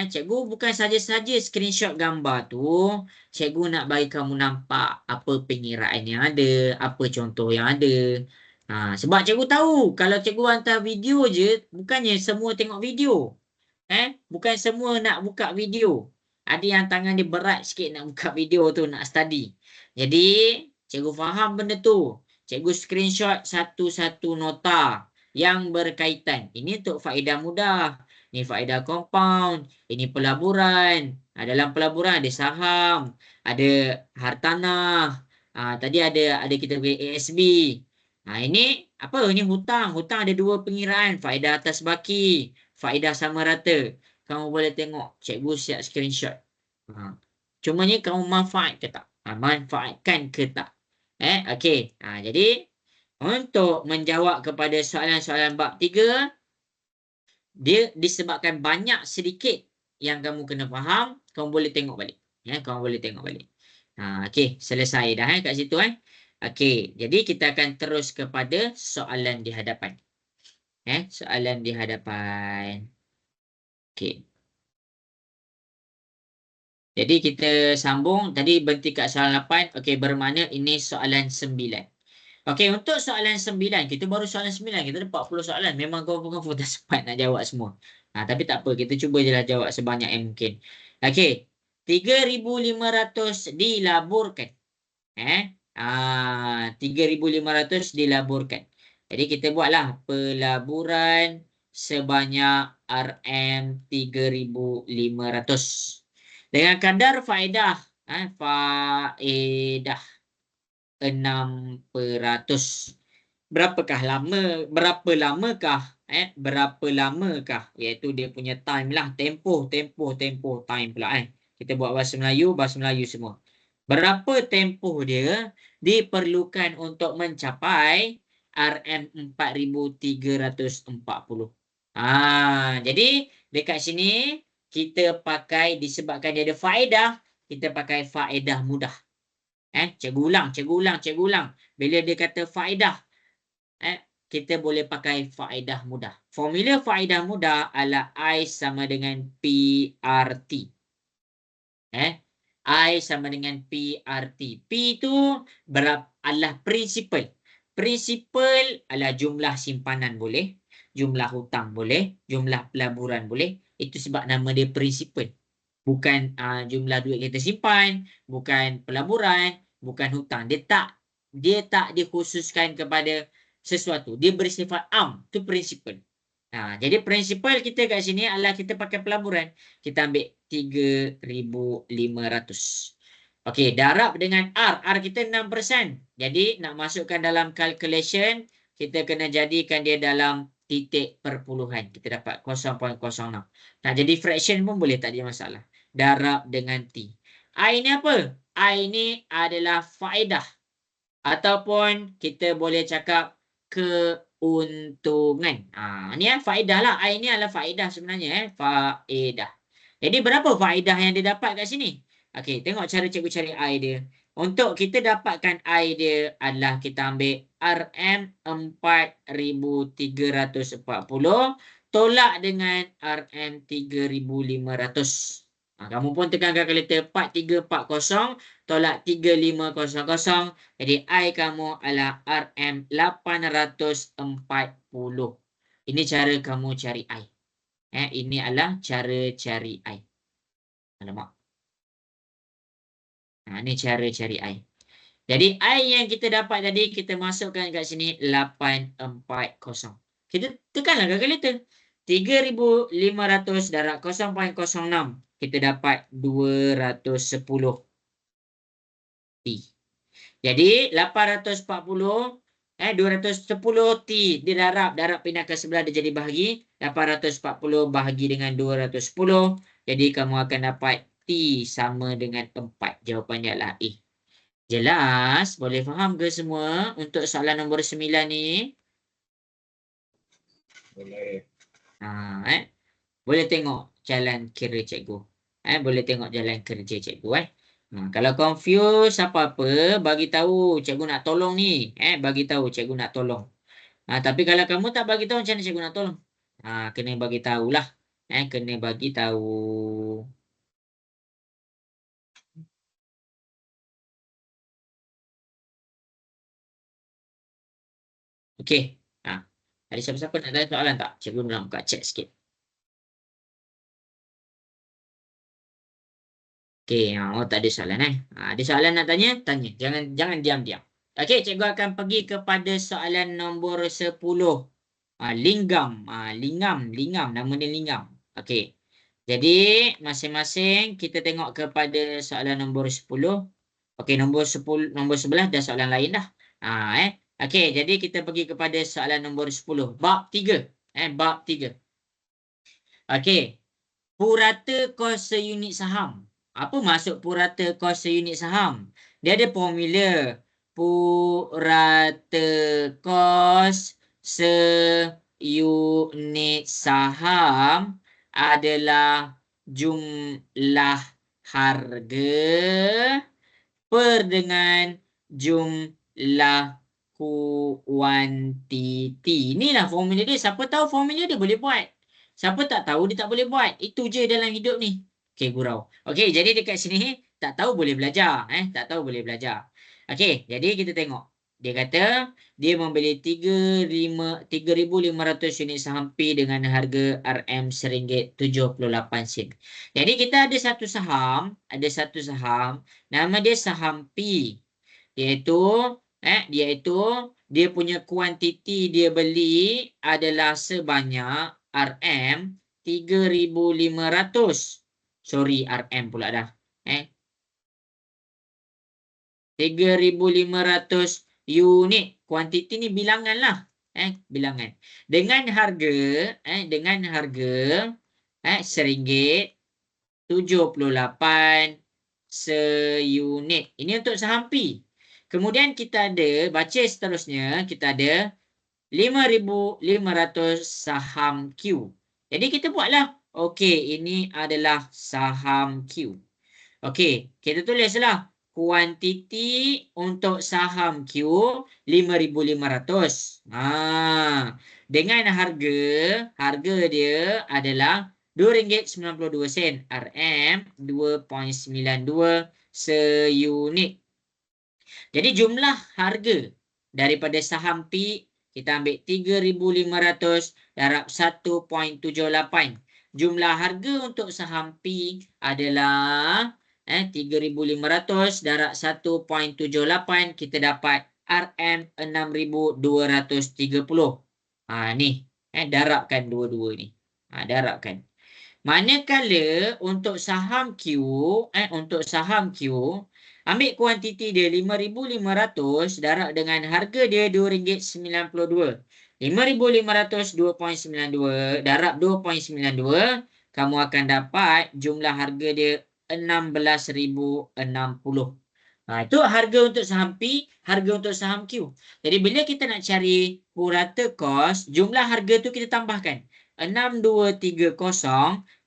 Cikgu bukan saja-saja screenshot gambar tu. Cikgu nak bagi kamu nampak apa pengiraan yang ada, apa contoh yang ada. Sebab cikgu tahu, kalau cikgu hantar video je, bukannya semua tengok video. Bukan semua nak buka video. Ada yang tangan dia berat sikit nak buka video tu, nak study. Jadi, cikgu faham benda tu. Cikgu screenshot satu-satu nota yang berkaitan. Ini untuk faedah mudah. Ini faedah compound. Ini pelaburan. Dalam pelaburan ada saham. Ada hartanah. Tadi ada kita bagi ASB. Ini apa? Ini hutang. Hutang ada 2 pengiraan. Faedah atas baki. Faedah sama rata. Kamu boleh tengok. Cikgu siap screenshot. Cumanya kamu manfaat ke tak? Manfaatkan ke tak? Okey. Jadi untuk menjawab kepada soalan-soalan bab 3, dia disebabkan banyak sedikit yang kamu kena faham, kamu boleh tengok balik. Kamu boleh tengok balik. Okey, selesai dah kat situ Okey, jadi kita akan terus kepada soalan di hadapan. Soalan di hadapan. Okey. Jadi kita sambung, tadi berhenti kat soalan 8. Okey, bermakna ini soalan 9. Okey, untuk soalan 9, kita baru soalan 9, kita ada 40 soalan. Memang kau tak sempat nak jawab semua. Tapi tak apa, kita cuba je lah jawab sebanyak yang mungkin. Okey, 3,500 dilaburkan. 3,500 dilaburkan. Jadi kita buatlah pelaburan sebanyak RM3,500. Dengan kadar faedah, faedah 6%. Berapa lamakah iaitu dia punya time lah, tempoh time pula kita buat bahasa Melayu semua. Berapa tempoh dia diperlukan untuk mencapai RM4,340. Jadi dekat sini kita pakai, disebabkan dia ada faedah, kita pakai faedah mudah. Cikgu ulang. Bila dia kata faedah, kita boleh pakai faedah mudah. Formula faedah mudah adalah I sama dengan PRT. I sama dengan PRT. P itu adalah prinsipal. Prinsipal adalah jumlah simpanan boleh, jumlah hutang boleh, jumlah pelaburan boleh. Itu sebab nama dia prinsipal. Bukan jumlah duit kita simpan, bukan pelaburan, bukan hutang. Dia tak dikhususkan kepada sesuatu. Dia bersifat am. Itu prinsipal. Jadi prinsipal kita kat sini adalah kita pakai pelaburan. Kita ambil 3,500. Okey, darab dengan R. R kita 6%. Jadi nak masukkan dalam calculation, kita kena jadikan dia dalam titik perpuluhan. Kita dapat 0.06. Nak jadi fraction pun boleh, tak ada masalah. Darab dengan T. I ni apa? I ni adalah faedah. Ataupun kita boleh cakap keuntungan. Ni faedah lah. I ni adalah faedah sebenarnya. Faedah. Jadi berapa faedah yang dia dapat kat sini? Okey, tengok cara cikgu cari I dia. Untuk kita dapatkan I dia adalah kita ambil RM4,340 tolak dengan RM3,500. Kamu pun tekan kalkulator 4340 tolak 3,500. Jadi I kamu adalah RM840. Ini cara kamu cari I. Ini adalah cara cari I. Alamak. Ini cara cari I. Jadi I yang kita dapat tadi, kita masukkan kat sini 840. Kita tekanlah kalkulator. 3,500 darab 0.06. Kita dapat 210 T. Jadi 840 210 T didarab, pindah ke sebelah dia jadi bahagi. 840 bahagi dengan 210. Jadi kamu akan dapat T sama dengan 4. Jawapannya adalah A. Jelas? Boleh faham ke semua untuk soalan nombor 9 ni?
Boleh.
Boleh tengok jalan kira cikgu. Boleh tengok jalan kerja cikgu. Kalau confuse apa-apa, bagi tahu cikgu nak tolong ni. Bagi tahu cikgu nak tolong. Tapi kalau kamu tak bagi tahu, macam mana cikgu nak tolong? Kena bagi tahulah. Kena bagi tahu. Okey. Ada siapa-siapa nak tanya soalan tak? Cikgu nak buka chat sikit. Okey, tak ada soalan ada soalan nak tanya? Tanya. Jangan diam-diam. Okey, cikgu akan pergi kepada soalan nombor 10. Linggam. Lingam. Nama dia Linggam. Okey. Jadi, masing-masing kita tengok kepada soalan nombor 10. Okey, nombor 11 dah soalan lain dah. Okey, jadi kita pergi kepada soalan nombor 10. Bab 3. Bab 3. Okey. Purata kos seunit saham. Apa maksud purata kos seunit saham? Dia ada formula. Purata kos seunit saham adalah jumlah harga per dengan jumlah kuantiti. Inilah formula dia. Siapa tahu formula dia boleh buat. Siapa tak tahu dia tak boleh buat. Itu je dalam hidup ni. Okey, gurau. Okey, jadi dekat sini tak tahu boleh belajar. Tak tahu boleh belajar. Okey, jadi kita tengok. Dia kata dia membeli 3,500 unit saham P dengan harga RM RM1.78. Jadi kita ada satu saham, nama dia saham P, iaitu dia punya kuantiti dia beli adalah sebanyak RM3,500. Sorry, RM pula dah. 3,500 unit. Kuantiti ni bilangan lah. Bilangan. Dengan harga RM1.78 seunit. Ini untuk saham P. Kemudian kita ada, baca seterusnya, kita ada 5,500 saham Q. Jadi kita buatlah. Okey, ini adalah saham Q. Okey, kita tulislah. Kuantiti untuk saham Q 5,500. Dengan harga dia adalah RM2.92. RM 2.92 seunit. Jadi jumlah harga daripada saham P kita ambil 3,500 darab 1.78. Jumlah harga untuk saham P adalah 3,500 darab 1.78, kita dapat RM 6,230. Ni darabkan dua-dua ni. Darabkan. Manakala untuk saham Q, ambil kuantiti dia 5,500 darab dengan harga dia RM2.92. 5,500 2.92 darab 2.92, kamu akan dapat jumlah harga dia 16,060. Itu harga untuk saham P, harga untuk saham Q. Jadi bila kita nak cari purata kos, jumlah harga tu kita tambahkan. 6,230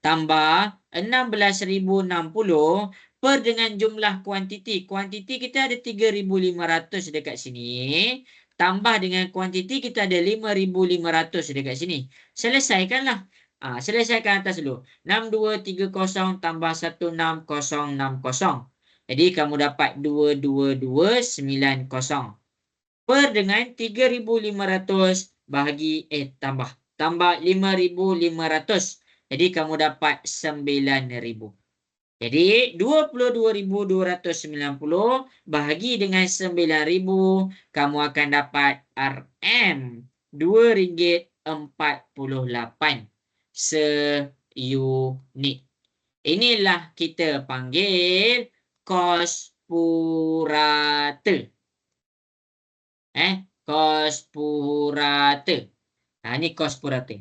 tambah 16,060 per dengan jumlah kuantiti. Kuantiti kita ada 3,500 dekat sini. Tambah dengan kuantiti kita ada 5,500 dekat sini. Selesaikanlah. Selesaikan atas dulu. 6,230 tambah 16,060. Jadi kamu dapat 2,2,290. Per dengan 3,500 bahagi tambah 5,500. Jadi kamu dapat 9,000. Jadi 22,290 bahagi dengan 9,000, kamu akan dapat RM RM2.48 seunit. Inilah kita panggil kos purata. Kos purata. Ni kos purata.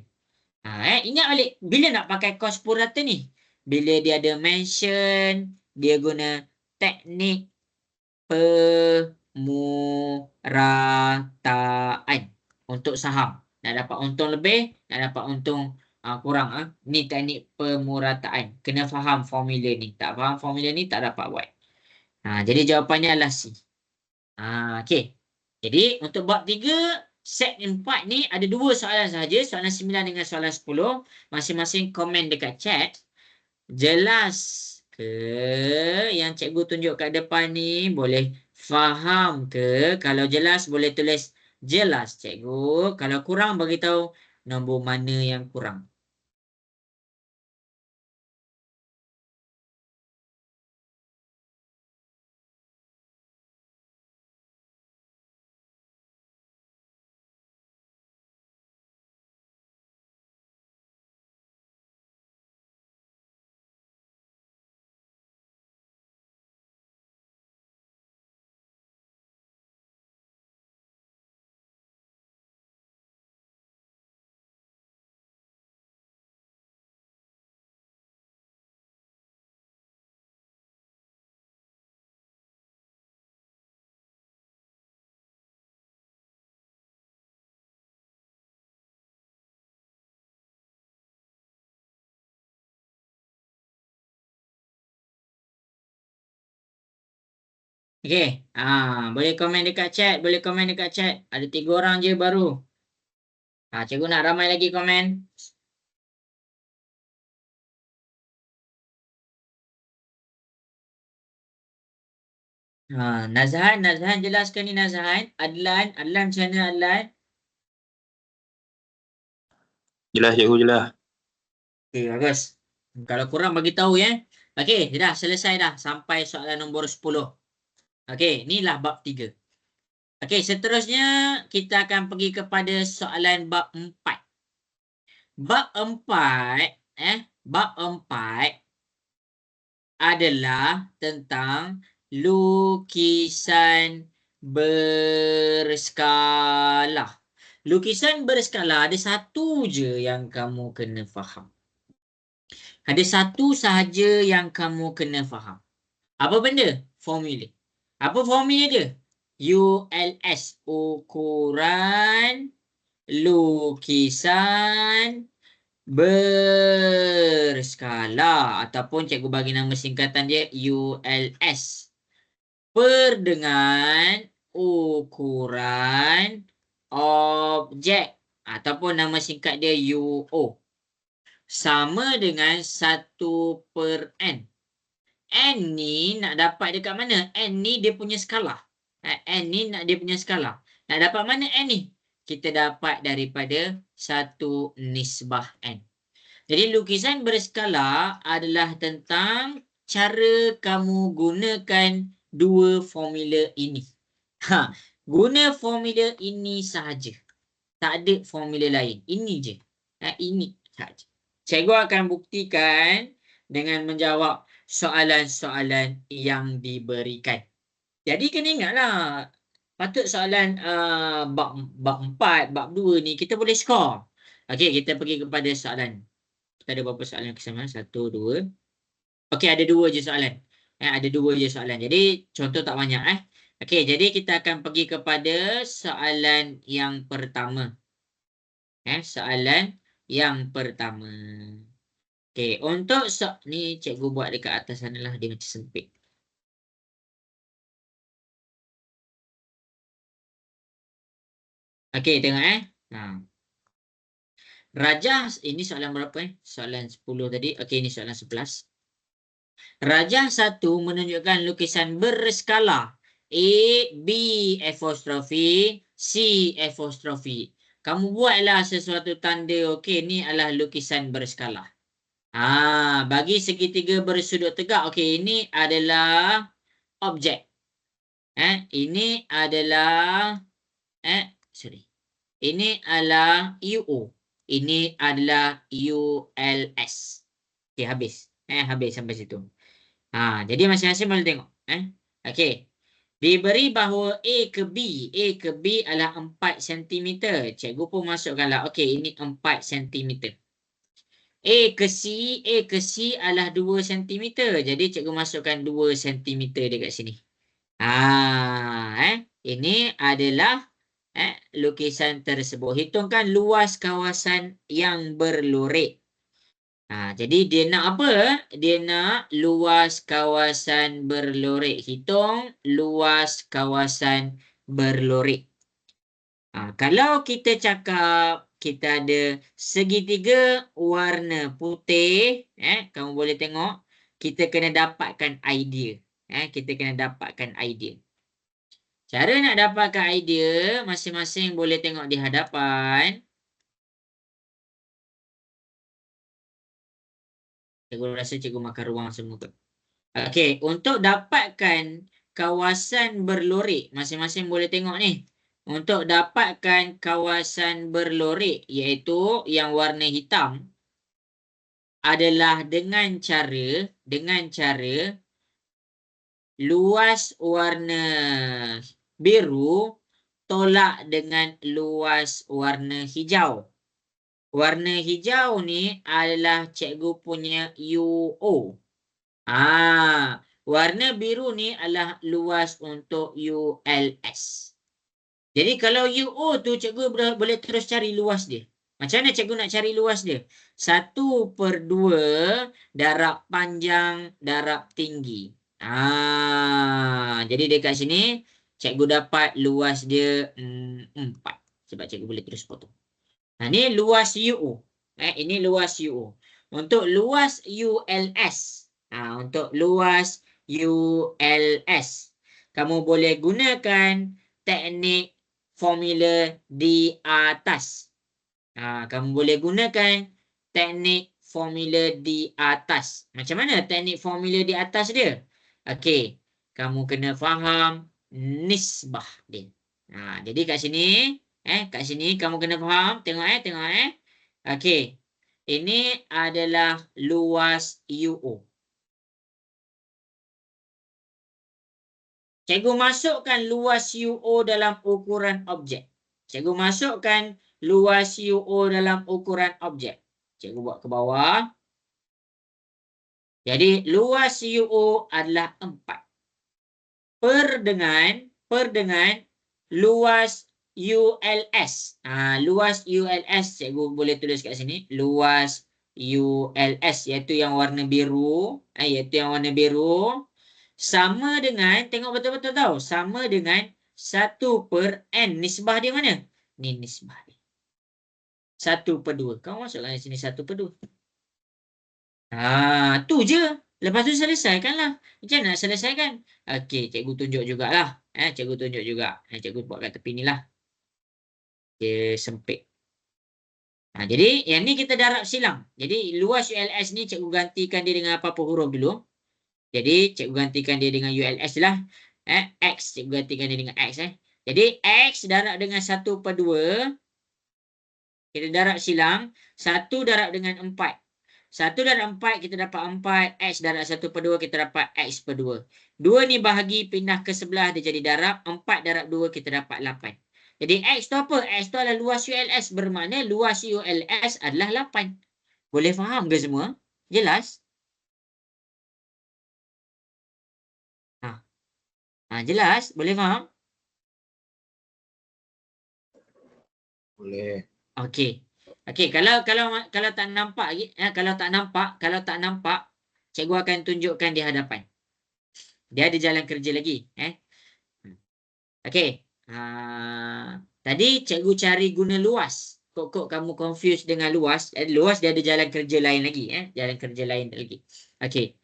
Ingat balik, bila nak pakai kos purata ni? Bila dia ada mention, dia guna teknik pemurataan untuk saham. Nak dapat untung lebih, nak dapat untung kurang. Ni teknik pemurataan. Kena faham formula ni. Tak faham formula ni, tak dapat buat. Jadi jawapannya adalah C. Okey. Jadi untuk bab 3, set 4 ni ada 2 soalan sahaja. Soalan 9 dengan soalan 10. Masing-masing komen dekat chat. Jelas ke yang cikgu tunjuk kat depan ni? Boleh faham ke? Kalau jelas boleh tulis jelas cikgu. Kalau kurang bagi tahu nombor mana yang kurang. Okey. Boleh komen dekat chat. Boleh komen dekat chat. Ada 3 orang je baru. Cikgu nak ramai lagi komen. Nazhan jelaskan ni Nazhan. Adlan macam mana Adlan?
Jelas cikgu, jelas.
Okey, bagus. Kalau kurang bagi tahu ya. Okey, dah selesai dah sampai soalan nombor 10. Okey, inilah bab 3. Okey, seterusnya kita akan pergi kepada soalan bab 4. Bab 4 adalah tentang lukisan berskala. Lukisan berskala ada satu je yang kamu kena faham. Ada satu sahaja yang kamu kena faham. Apa benda? Formula. Apa formula dia? ULS, ukuran lukisan berskala, ataupun cikgu bagi nama singkatan dia ULS. Per dengan ukuran objek, ataupun nama singkat dia UO, sama dengan 1/n. N ni nak dapat dekat mana? N ni dia punya skala. N ni dia punya skala. Nak dapat mana N ni? Kita dapat daripada 1/n. Jadi lukisan berskala adalah tentang cara kamu gunakan dua formula ini. Guna formula ini sahaja. Tak ada formula lain. Ini je. Ini sahaja. Cikgu akan buktikan dengan menjawab soalan-soalan yang diberikan. Jadi kena ingatlah, patut soalan bab 4, bab 2 ni kita boleh skor. Okey, kita pergi kepada soalan. Kita ada berapa soalan kesama? 1, 2. Okey, ada 2 je soalan. Ada 2 je soalan. Jadi contoh tak banyak. Okey, jadi kita akan pergi kepada soalan yang pertama. Soalan yang pertama. Okey, untuk ni cikgu buat dekat atas sana lah, dia macam sempit. Okey, tengok Rajah, ini soalan berapa Soalan 10 tadi. Okey, ini soalan 11. Rajah 1 menunjukkan lukisan berskala A, B apostrofi, C apostrofi. Kamu buatlah sesuatu tanda. Okey, ni adalah lukisan berskala. Bagi segitiga bersudut tegak. Okey, ini adalah objek. Ini adalah ini adalah UO. Ini adalah ULS. Okey, habis. Habis sampai situ. Jadi masing-masing boleh tengok. Okey. Diberi bahawa A ke B adalah 4 cm. Cikgu pun masukkanlah. Okey, ini 4 cm. A ke C adalah 2 cm. Jadi cikgu masukkan 2 cm dekat sini. Ini adalah lukisan tersebut. Hitungkan luas kawasan yang berlurik. Jadi dia nak apa? Dia nak luas kawasan berlurik. Hitung luas kawasan berlurik. Kalau kita cakap kita ada segitiga warna putih, kamu boleh tengok, kita kena dapatkan idea. Kita kena dapatkan idea. Cara nak dapatkan idea, masing-masing boleh tengok di hadapan. Cikgu rasa cikgu makan ruang semua tu. Okey, untuk dapatkan kawasan berlurik, masing-masing boleh tengok ni. Untuk dapatkan kawasan berlurik, iaitu yang warna hitam, adalah dengan cara luas warna biru tolak dengan luas warna hijau. Warna hijau ni adalah cikgu punya UO. Warna biru ni adalah luas untuk ULS. Jadi kalau UO tu cikgu boleh terus cari luas dia. Macam mana cikgu nak cari luas dia? 1/2 darab panjang darab tinggi. Jadi dekat sini cikgu dapat luas dia 4. Sebab cikgu boleh terus potong. Ini luas UO. Ini luas UO. Untuk luas ULS. Untuk luas ULS. Kamu boleh gunakan teknik formula di atas. Kamu boleh gunakan teknik formula di atas. Macam mana teknik formula di atas dia? Okey, kamu kena faham nisbah dia. Jadi kat sini kamu kena faham. Tengok. Okey. Ini adalah luas UO. Cikgu masukkan luas UO dalam ukuran objek. Cikgu masukkan luas UO dalam ukuran objek. Cikgu buat ke bawah. Jadi luas UO adalah 4. Per dengan luas ULS. Luas ULS cikgu boleh tulis kat sini. Luas ULS iaitu yang warna biru. Sama dengan, tengok betul-betul tahu. Sama dengan 1/n. Nisbah dia mana? Ni nisbah dia. 1/2. Kau masuklah di sini 1/2. Tu je. Lepas tu selesaikanlah. Macam nak selesaikan? Okey, cikgu tunjuk jugalah. Cikgu tunjuk juga. Cikgu buat kat tepi ni lah. Dia sempit. Jadi yang ni kita darab silang. Jadi luas ULS ni cikgu gantikan dia dengan apa-apa huruf dulu. Jadi cikgu gantikan dia dengan ULS lah. X cikgu gantikan dia dengan X. Jadi X darab dengan 1/2. Kita darab silang. 1 darab dengan 4. 1 darab 4 kita dapat 4. X darab 1/2 kita dapat X/2. 2 ni bahagi pindah ke sebelah dia jadi darab. 4 darab 2 kita dapat 8. Jadi X tu apa? X tu adalah luas ULS. Bermakna luas ULS adalah 8. Boleh faham ke semua? Jelas? Jelas? Boleh faham?
Boleh.
Okey. Kalau tak nampak lagi, kalau tak nampak, cikgu akan tunjukkan di hadapan. Dia ada jalan kerja lagi, Okey. Tadi cikgu cari guna luas. Kok kamu confused dengan luas? Luas dia ada jalan kerja lain lagi, Jalan kerja lain lagi. Okey.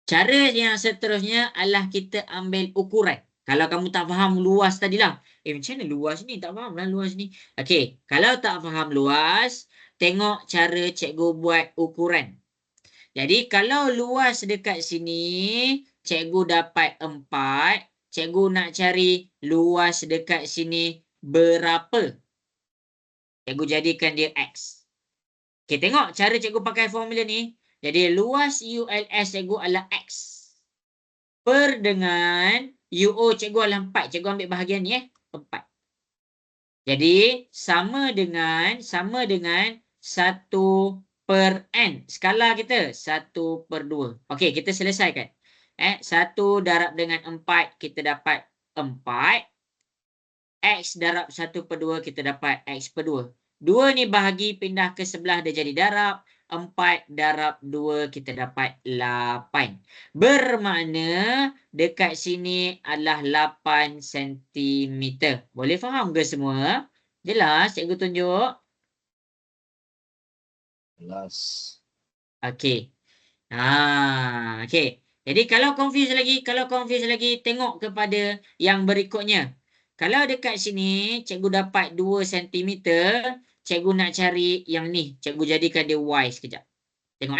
Cara yang seterusnya adalah kita ambil ukuran. Kalau kamu tak faham luas tadilah. Macam mana luas ni? Tak faham lah luas ni. Okey. Kalau tak faham luas, tengok cara cikgu buat ukuran. Jadi kalau luas dekat sini, cikgu dapat 4. Cikgu nak cari luas dekat sini berapa? Cikgu jadikan dia X. Okey, tengok cara cikgu pakai formula ni. Jadi luas ULS cikgu adalah X. Per dengan UO cikgu adalah 4. Cikgu ambil bahagian ni 4. Jadi sama dengan 1/n. Skala kita 1/2. Okey, kita selesaikan. 1 darab dengan 4 kita dapat 4. X darab 1/2 kita dapat X/2. 2 ni bahagi pindah ke sebelah dia jadi darab. 4 darab 2 kita dapat 8. Bermakna dekat sini adalah 8 cm. Boleh faham ke semua? Jelas cikgu tunjuk?
Jelas.
Okey. Okey. Jadi kalau confuse lagi, tengok kepada yang berikutnya. Kalau dekat sini cikgu dapat 2 cm, cikgu nak cari yang ni. Cikgu jadikan dia Y sekejap. Tengok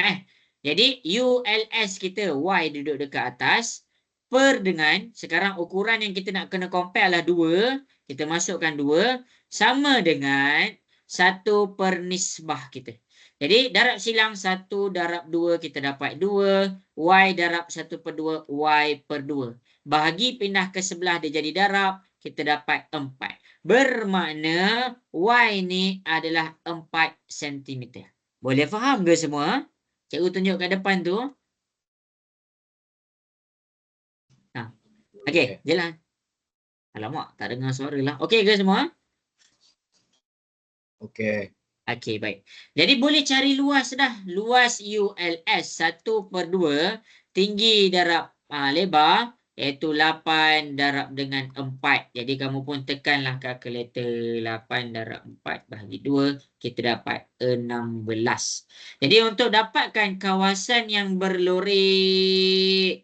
Jadi ULS kita Y duduk dekat atas. Per dengan, sekarang ukuran yang kita nak kena compare adalah 2. Kita masukkan 2. Sama dengan 1 nisbah kita. Jadi darab silang 1 darab 2 kita dapat 2. Y darab 1/2 Y/2. Bahagi pindah ke sebelah dia jadi darab. Kita dapat 4. Bermakna Y ni adalah 4 cm. Boleh faham ke semua? Cikgu tunjuk kat depan tu. Okey, jelas. Alamak, tak dengar suara lah. Okey ke semua?
Okey.
Okey, baik. Jadi boleh cari luas dah. Luas ULS 1/2 tinggi darab lebar iaitu 8 darab dengan 4. Jadi kamu pun tekanlah kalkulator 8 darab 4 bahagi 2. Kita dapat 16. Jadi untuk dapatkan kawasan yang berlorek,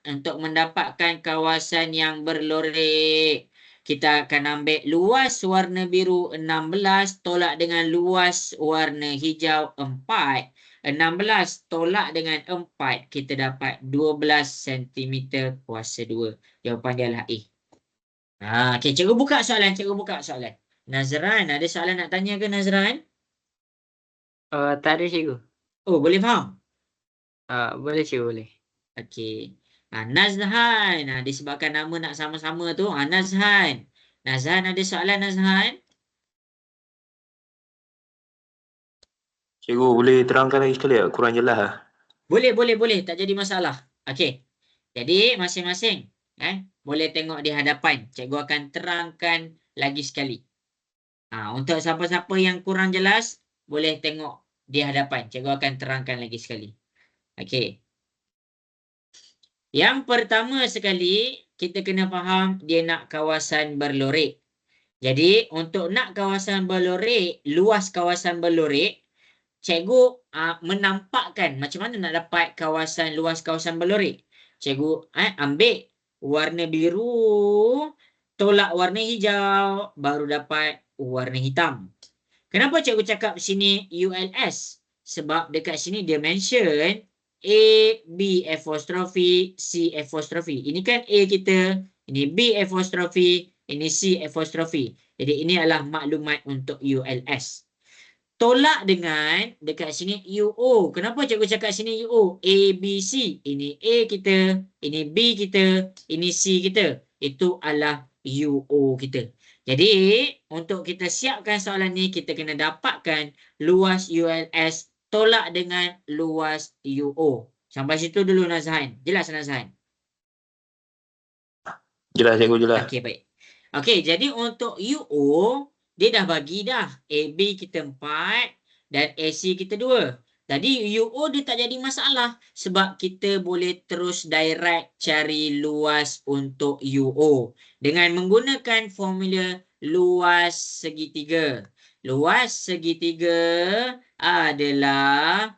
untuk mendapatkan kawasan yang berlorek, kita akan ambil luas warna biru 16 tolak dengan luas warna hijau 4. 16 tolak dengan 4, kita dapat 12 cm kuasa 2. Jawapan dia adalah A. Okey, cikgu buka soalan, Nazran, ada soalan nak tanya ke Nazran?
Tak ada cikgu.
Oh, boleh faham?
Boleh cikgu, boleh.
Okey. Nazhan. Disebabkan nama nak sama-sama tu. Nazhan. Nazhan ada soalan, Nazhan?
Cikgu boleh terangkan lagi sekali tak? Kurang jelas lah.
Boleh. Tak jadi masalah. Okey. Jadi masing-masing boleh tengok di hadapan. Cikgu akan terangkan lagi sekali. Untuk siapa-siapa yang kurang jelas, boleh tengok di hadapan. Cikgu akan terangkan lagi sekali. Okey. Yang pertama sekali, kita kena faham dia nak kawasan berlorek. Jadi, untuk nak kawasan berlorek, luas kawasan berlorek, cikgu menampakkan macam mana nak dapat luas kawasan berlorek. Cikgu ambil warna biru, tolak warna hijau, baru dapat warna hitam. Kenapa cikgu cakap sini ULS? Sebab dekat sini dia mention A, B apostrofi, C apostrofi. Ini kan A kita, ini B apostrofi, ini C apostrofi. Jadi ini adalah maklumat untuk ULS. Tolak dengan dekat sini UO. Kenapa cikgu cakap sini UO? A, B, C. Ini A kita, ini B kita, ini C kita. Itu adalah UO kita. Jadi, untuk kita siapkan soalan ni, kita kena dapatkan luas ULS tolak dengan luas UO. Sampai situ dulu, Nazhan. Jelas, Nazhan?
Jelas, cikgu, jelas.
Okey, baik. Okey, jadi untuk UO, dia dah bagi dah. AB kita 4 dan AC kita 2. Tadi UO dia tak jadi masalah sebab kita boleh terus direct cari luas untuk UO dengan menggunakan formula luas segitiga. Luas segitiga adalah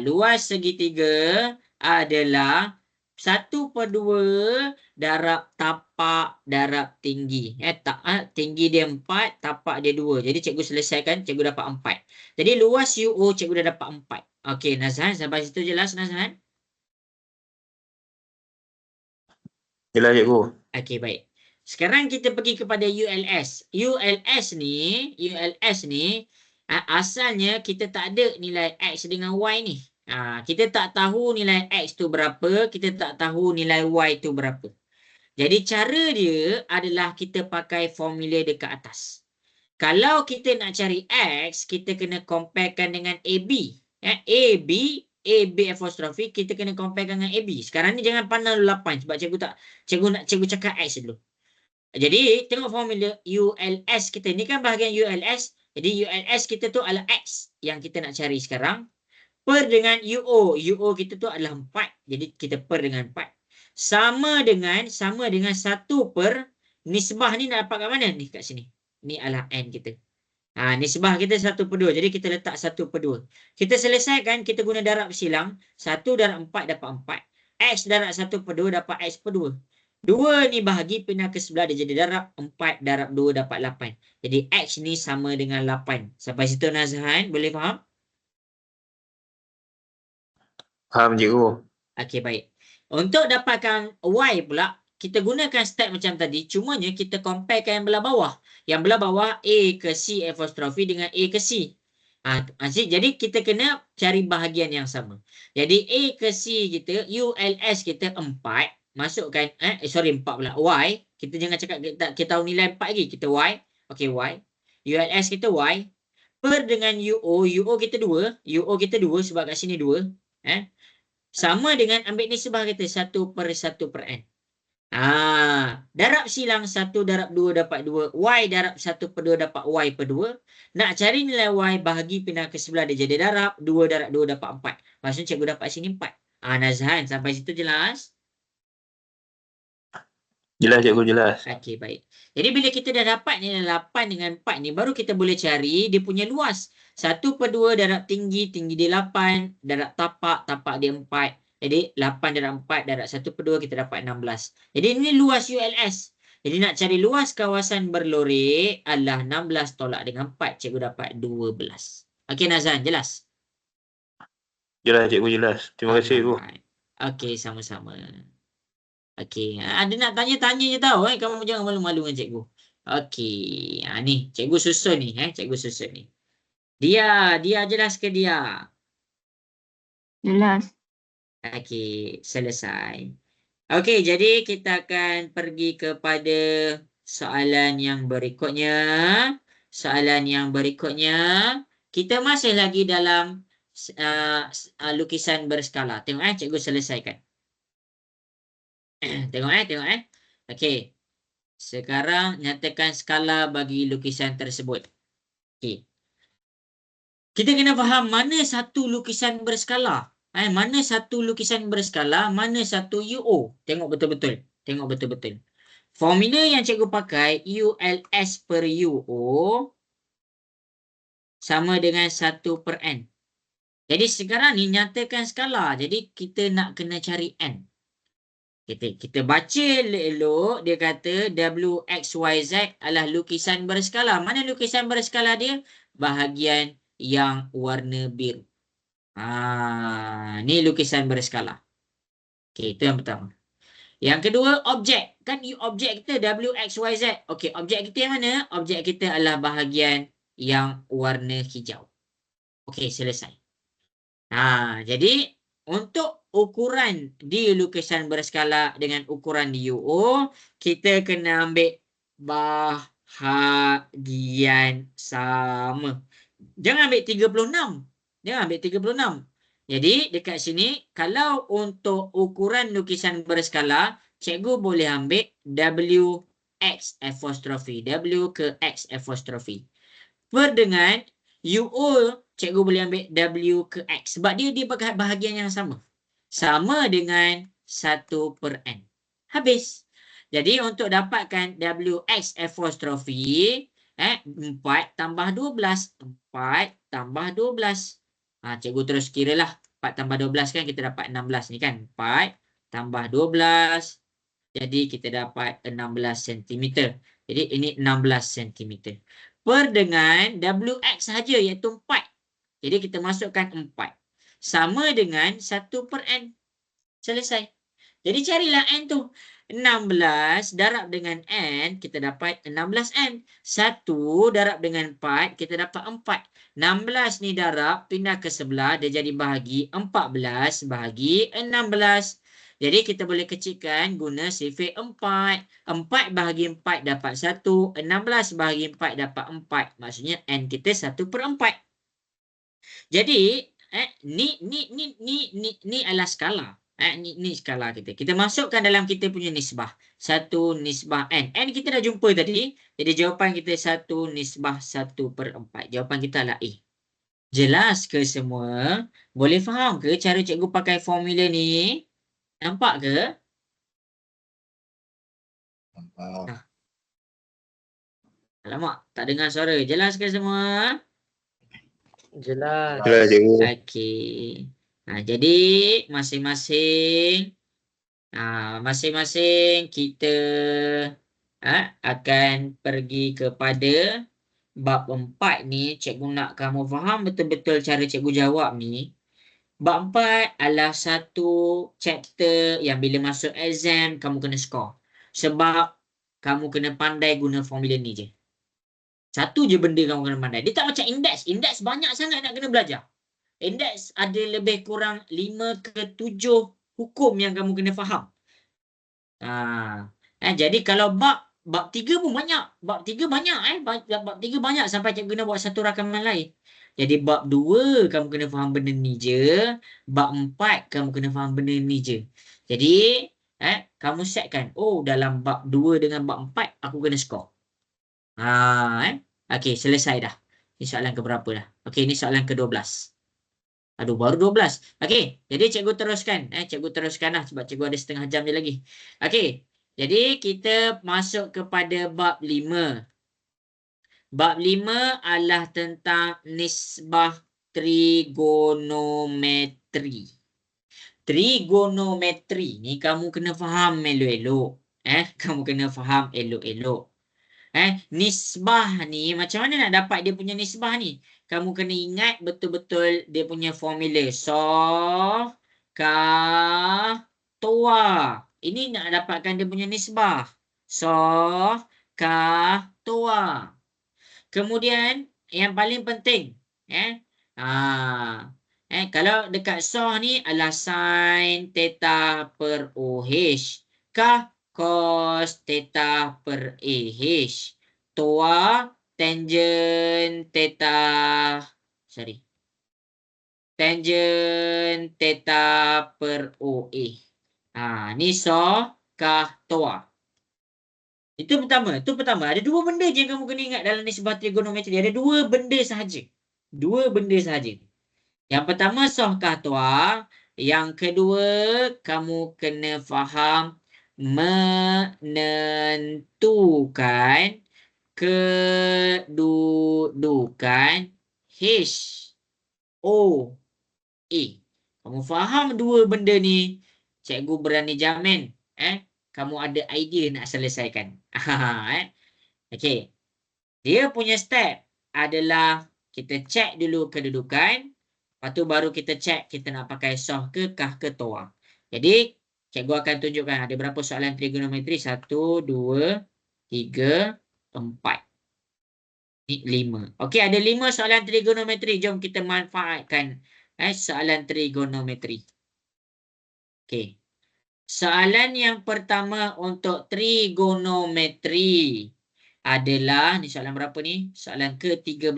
luas segitiga adalah 1/2 darab tapak darab tinggi. Tinggi dia 4, tapak dia 2. Jadi cikgu selesaikan, cikgu dapat 4. Jadi luas UO cikgu dah dapat 4. Okey, Nazhan, sampai situ jelas, Nazhan?
Jelas, cikgu.
Okey, baik. Sekarang kita pergi kepada ULS. ULS ni asalnya kita tak ada nilai X dengan Y ni. Kita tak tahu nilai X tu berapa, kita tak tahu nilai Y tu berapa. Jadi cara dia adalah kita pakai formula dekat atas. Kalau kita nak cari X, kita kena comparekan dengan AB. AB apostrofi kita kena comparekan dengan AB. Sekarang ni jangan pandang 8 sebab cikgu cakap X dulu. Jadi tengok formula ULS kita ni kan bahagian ULS. Jadi ULS kita tu adalah X yang kita nak cari sekarang. Per dengan UO. UO kita tu adalah 4. Jadi kita per dengan 4. Sama dengan 1 per nisbah ni nak dapat kat mana? Ni kat sini. Ni adalah N kita. Nisbah kita 1/2. Jadi kita letak 1/2. Kita selesaikan, kita guna darab silang. 1 darab 4 dapat 4. X darab 1/2 dapat X/2. 2 ni bahagi pindah ke sebelah dia jadi darab. 4 darab 2 dapat 8. Jadi X ni sama dengan 8. Sampai situ, Nazhan, boleh faham?
Faham, cikgu.
Okey, baik. Untuk dapatkan Y pula, kita gunakan step macam tadi. Cumanya kita comparekan yang belah bawah. Yang belah bawah A ke C apostrofi dengan A ke C. Jadi kita kena cari bahagian yang sama. Jadi A ke C kita, ULS kita 4. Masukkan, 4 pula. Y. Kita jangan cakap kita tahu nilai 4 lagi. Kita Y. Okey, Y. ULS kita Y. Per dengan UO. UO kita 2. UO kita 2 sebab kat sini 2. Sama dengan ambil nisbah kita 1/1 per N. Darab silang 1 darab 2 dapat 2. Y darab 1 per 2 dapat Y per 2. Nak cari nilai Y bahagi pindah ke sebelah dia jadi darab. 2 darab 2 dapat 4. Maksudnya cikgu dapat sini 4. Nazhan, sampai situ jelas?
Jelas cikgu, jelas.
Okey, baik. Jadi bila kita dah dapat nilai 8 dengan 4 ni, baru kita boleh cari dia punya luas. 1 per 2 darab tinggi dia 8. Darab tapak dia 4. Jadi 8 darab 4 darab 1 per 2 kita dapat 16. Jadi ini luas ULS. Jadi nak cari luas kawasan berlorek adalah 16 tolak dengan 4. Cikgu dapat 12. Okey Nazan, jelas?
Jelas cikgu, jelas. Terima kasih cikgu.
Okey, sama-sama. Okey, ada nak tanya-tanya je tahu kamu jangan malu-malu dengan cikgu. Okey, ni cikgu susun ni cikgu susun ni. Dia jelas ke dia?
Jelas.
Okey, selesai. Okey, jadi kita akan pergi kepada soalan yang berikutnya. Soalan yang berikutnya, kita masih lagi dalam lukisan berskala. Tengok cikgu selesaikan. Tengok. Okey. Sekarang nyatakan skala bagi lukisan tersebut. Okey. Kita kena faham mana satu lukisan berskala. Mana satu lukisan berskala, mana satu UO. Tengok betul-betul. Formula yang cikgu pakai, ULS per UO sama dengan 1 per N. Jadi sekarang ni nyatakan skala. Jadi kita nak kena cari N. Kita baca elok, dia kata WXYZ adalah lukisan berskala. Mana lukisan berskala dia? Bahagian yang warna biru. Ni lukisan berskala. Okey, itu yang pertama. Yang kedua, objek. Kan objek kita WXYZ. Okey, objek kita yang mana? Objek kita adalah bahagian yang warna hijau. Okey, selesai. Jadi untuk ukuran di lukisan berskala dengan ukuran di UO, kita kena ambil bahagian sama. Jangan ambil 36. Jadi dekat sini, kalau untuk ukuran lukisan berskala, cikgu boleh ambil WX apostrofi. W ke X apostrofi. Per dengan UO, cikgu boleh ambil W ke X. Sebab dia bahagian yang sama. Sama dengan 1 per N. Habis. Jadi untuk dapatkan WX apostrofi, 4 tambah 12. 4 tambah 12. Cikgu terus kira lah. 4 tambah 12 kan kita dapat 16 ni kan. 4 tambah 12. Jadi kita dapat 16 cm. Jadi ini 16 cm. Per dengan WX sahaja iaitu 4. Jadi kita masukkan 4. Sama dengan 1 per N. Selesai. Jadi carilah N tu. 16 darab dengan N, kita dapat 16N. 1 darab dengan 4, kita dapat 4. 16 ni darab, pindah ke sebelah, dia jadi bahagi 14 bahagi 16. Jadi kita boleh kecilkan guna sifar 4. 4 bahagi 4 dapat 1. 16 bahagi 4 dapat 4. Maksudnya N kita 1 per 4. Jadi, ni adalah skala. Ni skala kita. Kita masukkan dalam kita punya nisbah. 1 nisbah N. N kita dah jumpa tadi. Jadi jawapan kita 1 nisbah 1 per 4. Jawapan kita adalah A. Jelas ke semua? Boleh faham ke cara cikgu pakai formula ni? Nampak ke?
Nampak.
Alamak, tak dengar suara. Jelas ke semua?
Jelas.
Jelas cikgu.
Okey. Jadi masing-masing kita akan pergi kepada bab 4 ni. Cikgu nak kamu faham betul-betul cara cikgu jawab ni. Bab 4 adalah satu chapter yang bila masuk exam kamu kena score. Sebab kamu kena pandai guna formula ni je. Satu je benda kamu kena pandai. Dia tak macam indeks. Indeks banyak sangat nak kena belajar. Indeks ada lebih kurang 5 ke 7 hukum yang kamu kena faham. Jadi kalau bab 3 pun banyak. Bab 3 banyak bab 3 banyak sampai cikgu kena buat satu rakaman lain. Jadi bab 2 kamu kena faham benda ni je. Bab 4 kamu kena faham benda ni je. Jadi Kamu setkan. Oh, dalam bab 2 dengan bab 4 aku kena skor. Okey, selesai dah. Ini soalan ke berapa dah? Okey, ini soalan ke-12. Aduh, baru 12. Okey, jadi cikgu teruskan. Cikgu teruskan lah sebab cikgu ada setengah jam je lagi. Okey, jadi kita masuk kepada bab 5. Bab 5 adalah tentang nisbah trigonometri. Trigonometri ni kamu kena faham elok-elok. Kamu kena faham elok-elok. Nisbah ni macam mana nak dapat dia punya nisbah ni? Kamu kena ingat betul-betul dia punya formula. Toa. Ini nak dapatkan dia punya nisbah. Toa. Kemudian yang paling penting, kalau dekat soh ni adalah sin theta per OH kah cos theta per AH. Toa tangent theta per OA. Ni soh kah toa. Itu pertama. Ada dua benda je yang kamu kena ingat dalam nisbah trigonometri. Ada dua benda sahaja. Yang pertama soh kah toa. Yang kedua kamu kena faham menentukan kedudukan HOA. Kamu faham dua benda ni, cikgu berani jamin kamu ada idea nak selesaikan. Okey. Dia punya step adalah kita check dulu kedudukan, lepas tu baru kita check kita nak pakai soh ke kah ke toa. Jadi cikgu akan tunjukkan ada berapa soalan trigonometri. 1, 2, 3, 4. Ni 5. Okey, ada 5 soalan trigonometri. Jom kita manfaatkan soalan trigonometri. Okey. Soalan yang pertama untuk trigonometri adalah, ni soalan berapa ni? Soalan ke-13.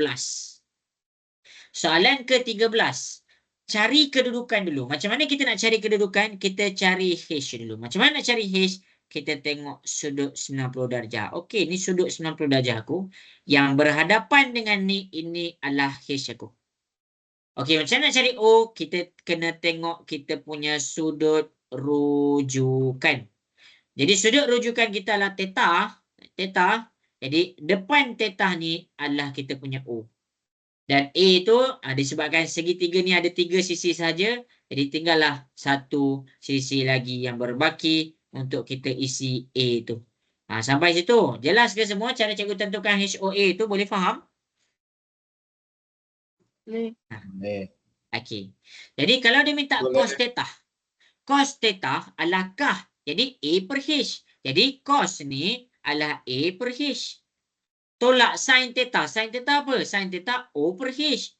Soalan ke-13. Cari kedudukan dulu. Macam mana kita nak cari kedudukan? Kita cari H dulu. Macam mana nak cari H? Kita tengok sudut 90 darjah. Okey, ni sudut 90 darjah aku. Yang berhadapan dengan ni, ini adalah H aku. Okey, macam mana nak cari O? Kita kena tengok kita punya sudut rujukan. Jadi sudut rujukan kita adalah theta. Jadi depan theta ni adalah kita punya O. Dan A tu disebabkan segitiga ni ada 3 sisi saja. Jadi tinggallah satu sisi lagi yang berbaki untuk kita isi A tu. Sampai situ. Jelas ke semua cara cikgu tentukan HOA tu? Boleh faham?
Boleh.
Okey. Jadi kalau dia minta cos theta. Cos theta adalah kah. Jadi A per H. Jadi cos ni adalah A per H. Tolak sin theta. Sin theta apa? Sin theta O per H.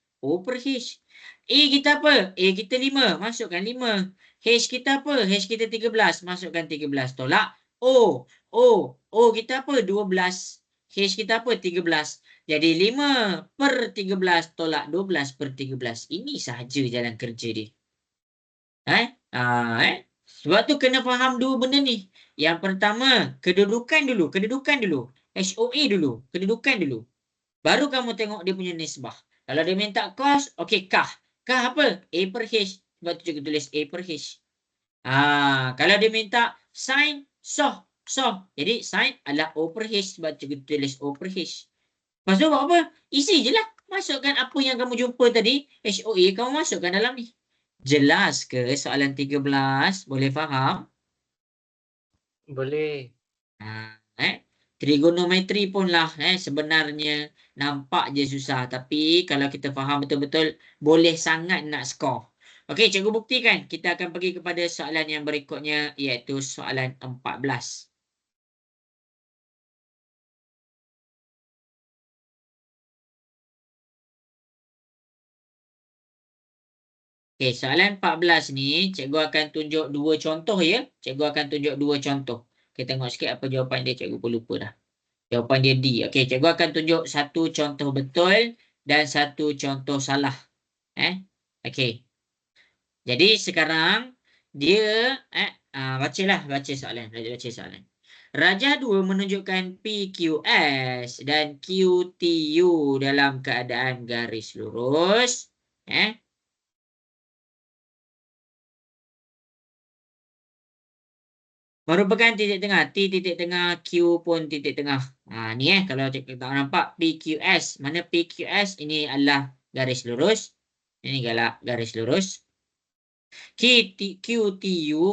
A kita apa? A kita 5. Masukkan 5. H kita apa? H kita 13. Masukkan 13. Tolak O. O kita apa? 12. H kita apa? 13. Jadi 5 per 13 tolak 12 per 13. Ini sahaja jalan kerja dia. Sebab tu kena faham dua benda ni. Yang pertama, kedudukan dulu. HOA dulu. Kedudukan dulu. Baru kamu tengok dia punya nisbah. Kalau dia minta cos, okey, kah. Kah apa? A per H. Sebab tu cikgu tulis A per H. Kalau dia minta sin, soh. Jadi sin adalah O per H. Sebab cikgu tulis O per H. Lepas tu buat apa? Isi je lah. Masukkan apa yang kamu jumpa tadi. HOA kamu masukkan dalam ni. Jelas ke soalan 13? Boleh faham?
Boleh.
Trigonometri pun lah sebenarnya nampak je susah. Tapi kalau kita faham betul-betul, boleh sangat nak skor. Okey, cikgu buktikan. Kita akan pergi kepada soalan yang berikutnya, iaitu soalan 14. Okey, soalan 14 ni, cikgu akan tunjuk 2 contoh ya. Cikgu akan tunjuk 2 contoh. Kita tengok sikit apa jawapan dia, cikgu pun lupa dah. Jawapan dia D. Okey, cikgu akan tunjuk 1 contoh betul dan 1 contoh salah. Okey. Jadi sekarang dia baca soalan. Baca soalan. Rajah 2 menunjukkan PQS dan QTU dalam keadaan garis lurus. Merupakan titik tengah. T titik tengah, Q pun titik tengah. Ni kalau tak nampak PQS. Mana PQS? Ini adalah garis lurus. Ini garis lurus. QTU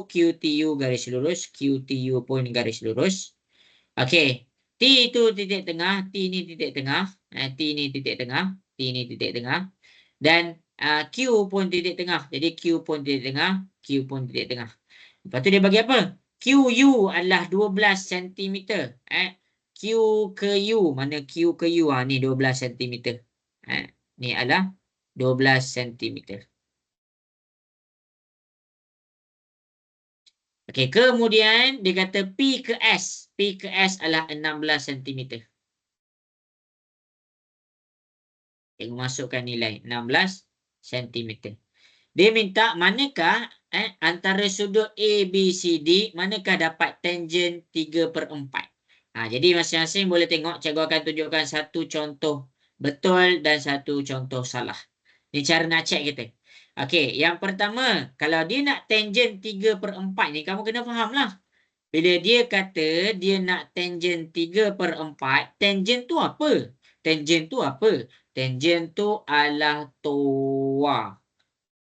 garis lurus. QTU pun garis lurus. Okey. T itu titik tengah. T ni titik tengah. T ni titik tengah. T ni titik tengah. Dan Q pun titik tengah. Jadi Q pun titik tengah. Q pun titik tengah. Lepas tu dia bagi apa? QU adalah 12 cm. Q ke U. Mana Q ke U? Ni 12 cm. Ni adalah 12 cm. Okey, kemudian dia kata P ke S. P ke S adalah 16 cm. Tengok masukkan nilai 16 cm. Dia minta manakah antara sudut ABCD manakah dapat tangent 3/4. Jadi masing-masing boleh tengok. Cikgu akan tunjukkan satu contoh betul dan satu contoh salah. Ini cara nak check kita. Okey, yang pertama, kalau dia nak tangent 3/4 ni, kamu kena faham lah. Bila dia kata dia nak tangent 3/4, tangent tu apa? Tangent tu apa? Tangent tu adalah toa.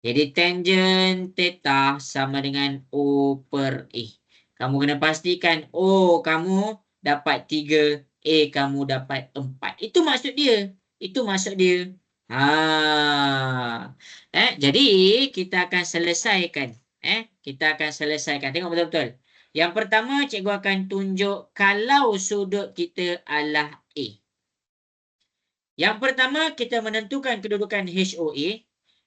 Jadi tangent theta sama dengan O per A. Kamu kena pastikan O kamu dapat 3, A kamu dapat 4. Itu maksud dia. Itu maksud dia. Jadi kita akan selesaikan. Kita akan selesaikan. Tengok betul-betul. Yang pertama cikgu akan tunjuk kalau sudut kita adalah A. Yang pertama kita menentukan kedudukan HOA.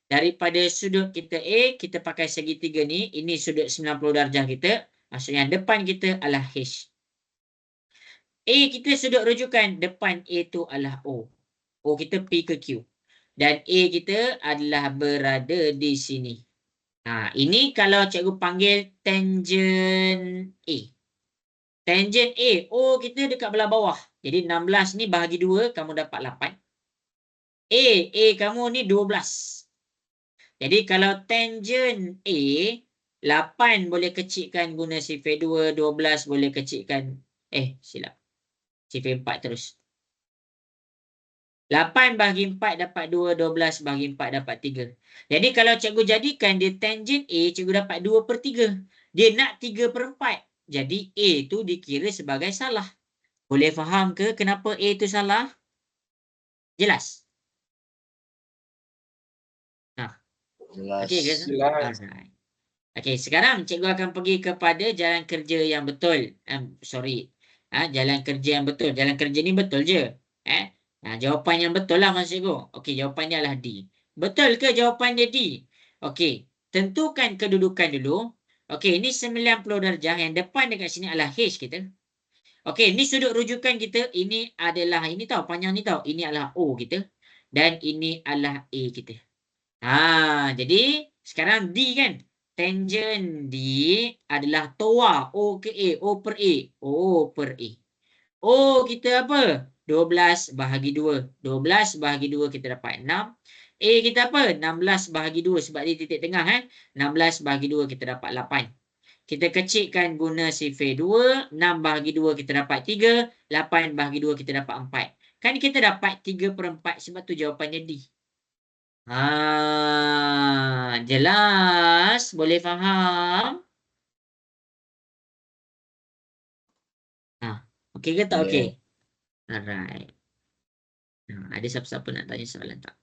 Daripada sudut kita A, kita pakai segitiga ni. Ini sudut 90 darjah kita. Maksudnya depan kita adalah H. A kita sudut rujukan. Depan A tu adalah O. O kita P ke Q. Dan A kita adalah berada di sini. Ini kalau cikgu panggil tangent A. Tangent A. O kita dekat belah bawah. Jadi 16 ni bahagi 2, kamu dapat 8. A kamu ni 12. Jadi kalau tangent A, 8 boleh kecilkan guna sifar 2, 12 boleh kecilkan, silap. Sifar 4 terus. 8 bahagi 4 dapat 2, 12 bahagi 4 dapat 3. Jadi kalau cikgu jadikan dia tangent A, cikgu dapat 2/3. Dia nak 3/4. Jadi A tu dikira sebagai salah. Boleh faham ke kenapa A tu salah? Jelas?
Jelas.
Okey ke? Okey, sekarang cikgu akan pergi kepada jalan kerja yang betul. Jalan kerja yang betul. Jalan kerja ni betul je. Jawapan yang betul lah maksud cikgu. Okey, jawapannya adalah D. Betul ke jawapannya D? Okey, tentukan kedudukan dulu. Okey, ini 90 darjah. Yang depan dekat sini adalah H kita. Okey, ni sudut rujukan kita. Ini adalah, ini tahu, panjang ni tahu. Ini adalah O kita. Dan ini adalah A kita. Jadi sekarang D kan. Tangent D adalah toa O ke A. O per A. O per A. O kita apa? 12 bahagi 2. 12 bahagi 2 kita dapat 6. A kita apa? 16 bahagi 2 sebab dia titik tengah. 16 bahagi 2 kita dapat 8. Kita kecilkan guna sifar 2. 6 bahagi 2 kita dapat 3. 8 bahagi 2 kita dapat 4. Kan kita dapat 3/4 sebab tu jawapannya D. Jelas? Boleh faham? Okey ke tak okey? Alright. Ada siapa-siapa nak tanya soalan tak?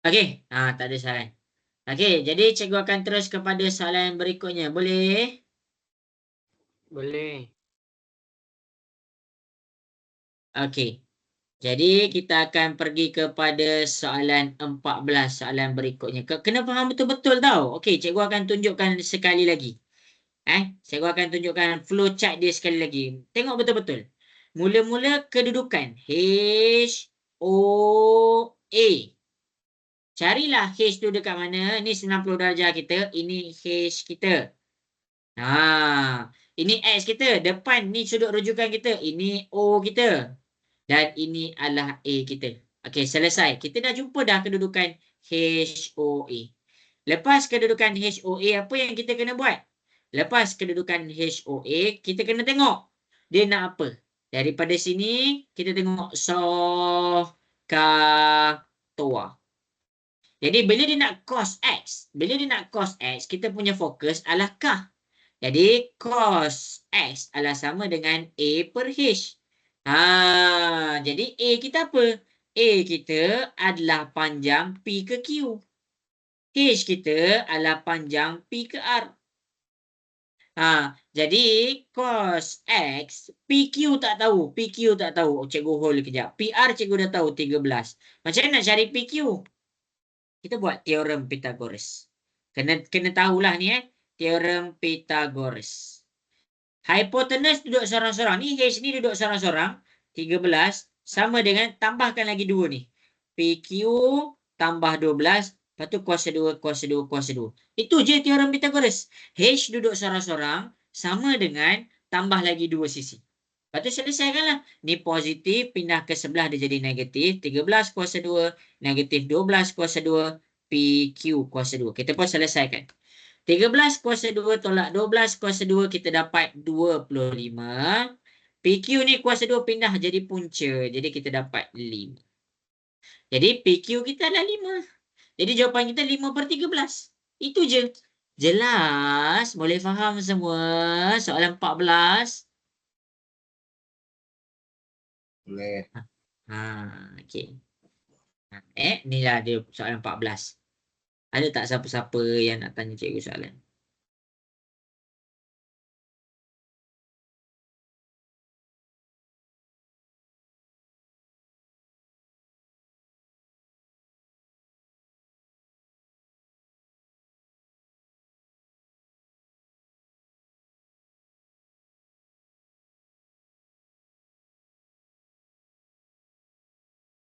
Okey, tak ada soalan. Okey, jadi cikgu akan terus kepada soalan berikutnya. Boleh?
Boleh.
Okey. Jadi kita akan pergi kepada soalan 14, soalan berikutnya. Kena faham betul-betul tau. Okey, cikgu akan tunjukkan sekali lagi. Cikgu akan tunjukkan flow chart dia sekali lagi. Tengok betul-betul. Mula-mula kedudukan HOA. Carilah H tu dekat mana. Ni 90 darjah kita. Ini H kita. Ini X kita. Depan ni sudut rujukan kita. Ini O kita. Dan ini adalah A kita. Okey, selesai. Kita dah jumpa dah kedudukan HOA. Lepas kedudukan HOA, apa yang kita kena buat? Lepas kedudukan HOA, kita kena tengok dia nak apa. Daripada sini, kita tengok SOHCAHTOA. Jadi, bila dia nak cos X, kita punya fokus adalah kah. Jadi, cos X adalah sama dengan A per H. Jadi A kita apa? A kita adalah panjang P ke Q. H kita adalah panjang P ke R. Jadi cos X, PQ tak tahu. Cikgu hold kejap. PR cikgu dah tahu 13. Macam mana nak cari PQ? Kita buat teorem Pythagoras. Kena tahulah ni teorem Pythagoras. Hypotenuse duduk sorang-sorang. Ni H ni duduk sorang-sorang. 13 sama dengan tambahkan lagi 2 ni. PQ tambah 12. Lepas tu kuasa 2, kuasa 2, kuasa 2. Itu je teorem Pythagoras. H duduk sorang-sorang sama dengan tambah lagi 2 sisi. Lepas tu selesaikanlah. Ni positif, pindah ke sebelah dia jadi negatif. 13 kuasa 2, negatif 12 kuasa 2, PQ kuasa 2. Kita pun selesaikan. 13 kuasa 2 tolak 12 kuasa 2, kita dapat 25. PQ ni kuasa 2 pindah jadi punca. Jadi kita dapat 5. Jadi PQ kita adalah 5. Jadi jawapan kita 5 per 13. Itu je. Jelas? Boleh faham semua? Soalan 14.
Boleh.
Okey. Ni lah dia soalan 14. Ada tak siapa-siapa yang nak tanya cikgu soalan?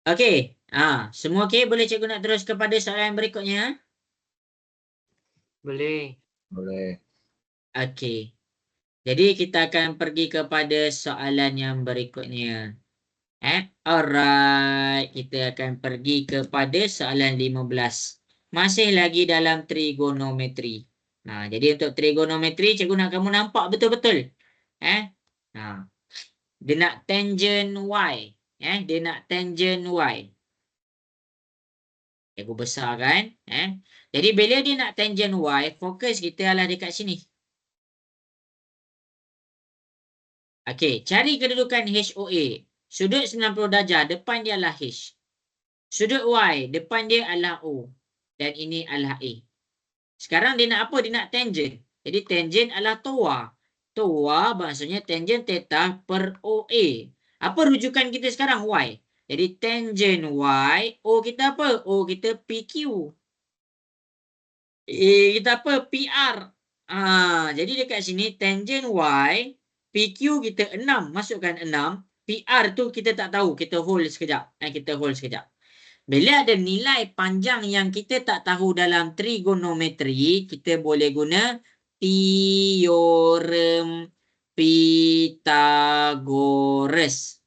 Okey. Semua okey? Boleh cikgu nak terus kepada soalan berikutnya?
Boleh.
Boleh.
Okey. Jadi kita akan pergi kepada soalan yang berikutnya. Alright. Kita akan pergi kepada soalan 15. Masih lagi dalam trigonometri. Jadi untuk trigonometri, cikgu nak kamu nampak betul-betul. Dia nak tangent Y. Dia nak tangent Y. Cikgu besar kan? Jadi bila dia nak tangent Y, fokus kita adalah dekat sini. Okey, cari kedudukan HOA. Sudut 90 darjah, depan dia adalah H. Sudut Y, depan dia adalah O. Dan ini adalah A. Sekarang dia nak apa? Dia nak tangent. Jadi tangent adalah TOA. TOA maksudnya tangent theta per OA. Apa rujukan kita sekarang? Y. Jadi tangent Y, O kita apa? O kita PQ. A kita apa? PR. Jadi dekat sini tangent Y, PQ kita 6. Masukkan 6. PR tu kita tak tahu. Kita hold sekejap. Bila ada nilai panjang yang kita tak tahu dalam trigonometri, kita boleh guna teorem Pythagoras.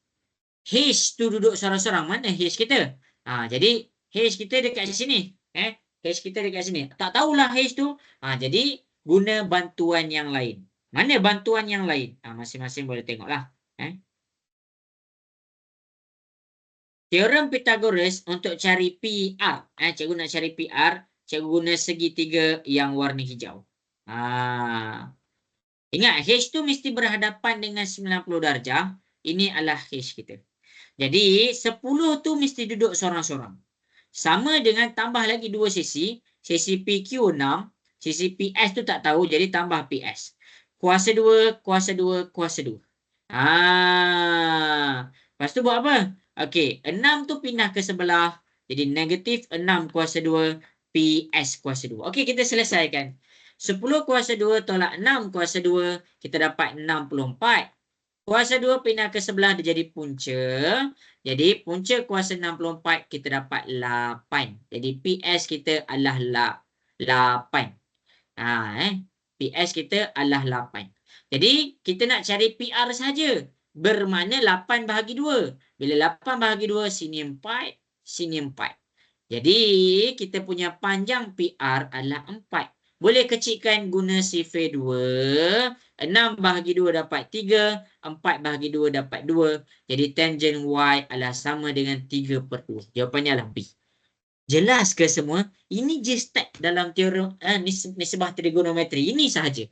H tu duduk sorang-sorang. Mana H kita? Jadi H kita dekat sini. H kita dekat sini. Tak tahulah H tu. Jadi guna bantuan yang lain. Mana bantuan yang lain? Masing-masing boleh tengoklah. Teorem Pythagoras untuk cari PR. Cikgu nak cari PR, cikgu guna segitiga yang warna hijau. Ingat, H tu mesti berhadapan dengan 90 darjah. Ini adalah H kita. Jadi, 10 tu mesti duduk sorang-sorang. Sama dengan tambah lagi 2 sisi. Sisi PQ 6. Sisi PS tu tak tahu, jadi tambah PS. Kuasa 2, kuasa 2, kuasa 2. Lepas Lepas tu buat apa? Okey, 6 tu pindah ke sebelah. Jadi negatif 6 kuasa 2 PS kuasa 2. Okey, kita selesaikan. 10 kuasa 2 tolak 6 kuasa 2. Kita dapat 64. Kuasa 2 pindah ke sebelah, dia jadi punca. Jadi punca kuasa 64 kita dapat 8. Jadi PS kita adalah 8. PS kita adalah 8. Jadi kita nak cari PR saja. Bermakna 8 bahagi 2. Bila 8 bahagi 2, sini 4, sini 4. Jadi kita punya panjang PR adalah 4. Boleh kecilkan guna sifar 2. 6 bahagi 2 dapat 3. 4 bahagi 2 dapat 2. Jadi tangent Y adalah sama dengan 3/2. Jawapannya adalah B. Jelas ke semua? Ini je step dalam teorem nisbah trigonometri. Ini sahaja.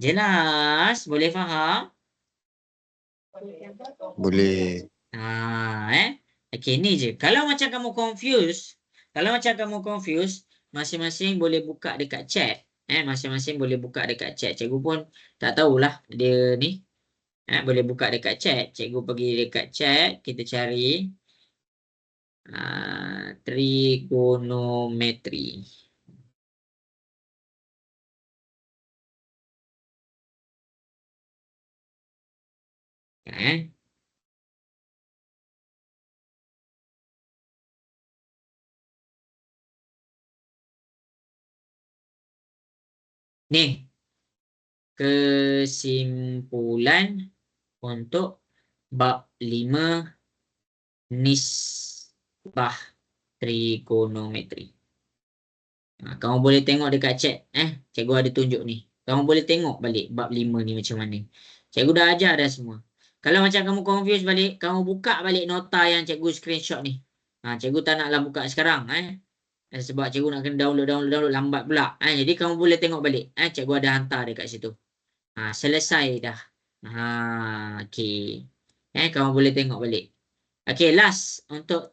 Jelas? Boleh faham?
Boleh.
Okey, ni je. Kalau macam kamu confuse, masing-masing boleh buka dekat chat. Masing-masing boleh buka dekat chat. Cikgu pun tak tahulah dia ni. Boleh buka dekat chat. Cikgu pergi dekat chat, kita cari trigonometri. Ni kesimpulan untuk bab 5 nisbah trigonometri. Kamu boleh tengok dekat chat. Cikgu ada tunjuk ni. Kamu boleh tengok balik bab 5 ni macam mana. Cikgu dah ajar dah semua. Kalau macam kamu confuse balik, kamu buka balik nota yang cikgu screenshot ni. Cikgu tak naklah buka sekarang. Sebab cikgu nak kena download lambat pula. Jadi kamu boleh tengok balik. Cikgu ada hantar dekat situ. Selesai dah. Okey. Kamu boleh tengok balik. Okey, last untuk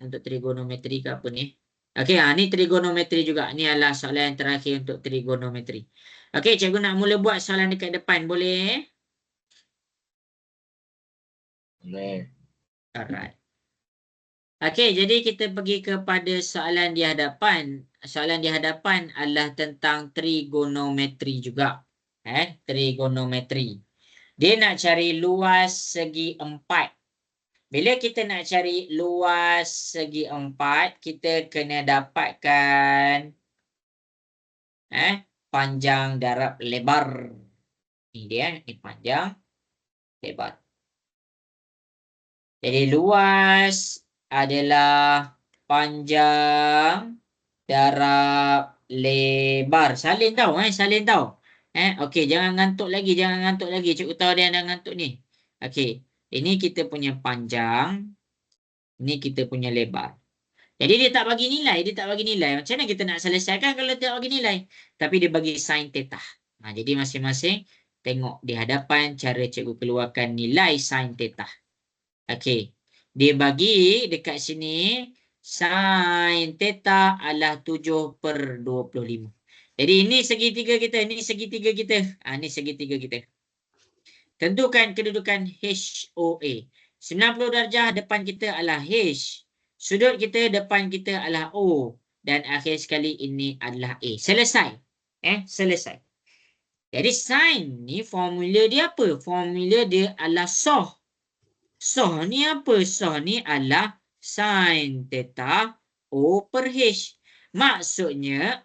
untuk trigonometri ke apa ni? Okey, ni trigonometri juga. Ni adalah soalan yang terakhir untuk trigonometri. Okey, cikgu nak mula buat soalan dekat depan. Boleh?
Boleh.
Alright. Okey, jadi kita pergi kepada soalan di hadapan. Soalan di hadapan adalah tentang trigonometri juga. Trigonometri. Dia nak cari luas segi 4. Bila kita nak cari luas segi 4, kita kena dapatkan panjang darab lebar. Ini dia, ini panjang lebar. Jadi luas adalah panjang darab lebar. Salin tau, salin tau. Okey, jangan ngantuk lagi, Cikgu tahu dia dah ngantuk ni. Okey. Ini kita punya panjang. Ini kita punya lebar. Jadi dia tak bagi nilai. Macam mana kita nak selesaikan kalau tak bagi nilai? Tapi dia bagi sin theta. Jadi masing-masing tengok di hadapan cara cikgu keluarkan nilai sin theta. Okey. Dia bagi dekat sini sin theta adalah 7/25. Jadi ini segitiga kita. Ini segitiga kita. Tentukan kedudukan HOA. 90 darjah depan kita adalah H. Sudut kita depan kita adalah O. Dan akhir sekali ini adalah A. Selesai. Selesai. Jadi sin ni formula dia apa? Formula dia adalah SOH. SOH ni apa? SOH ni adalah sin theta O/H. Maksudnya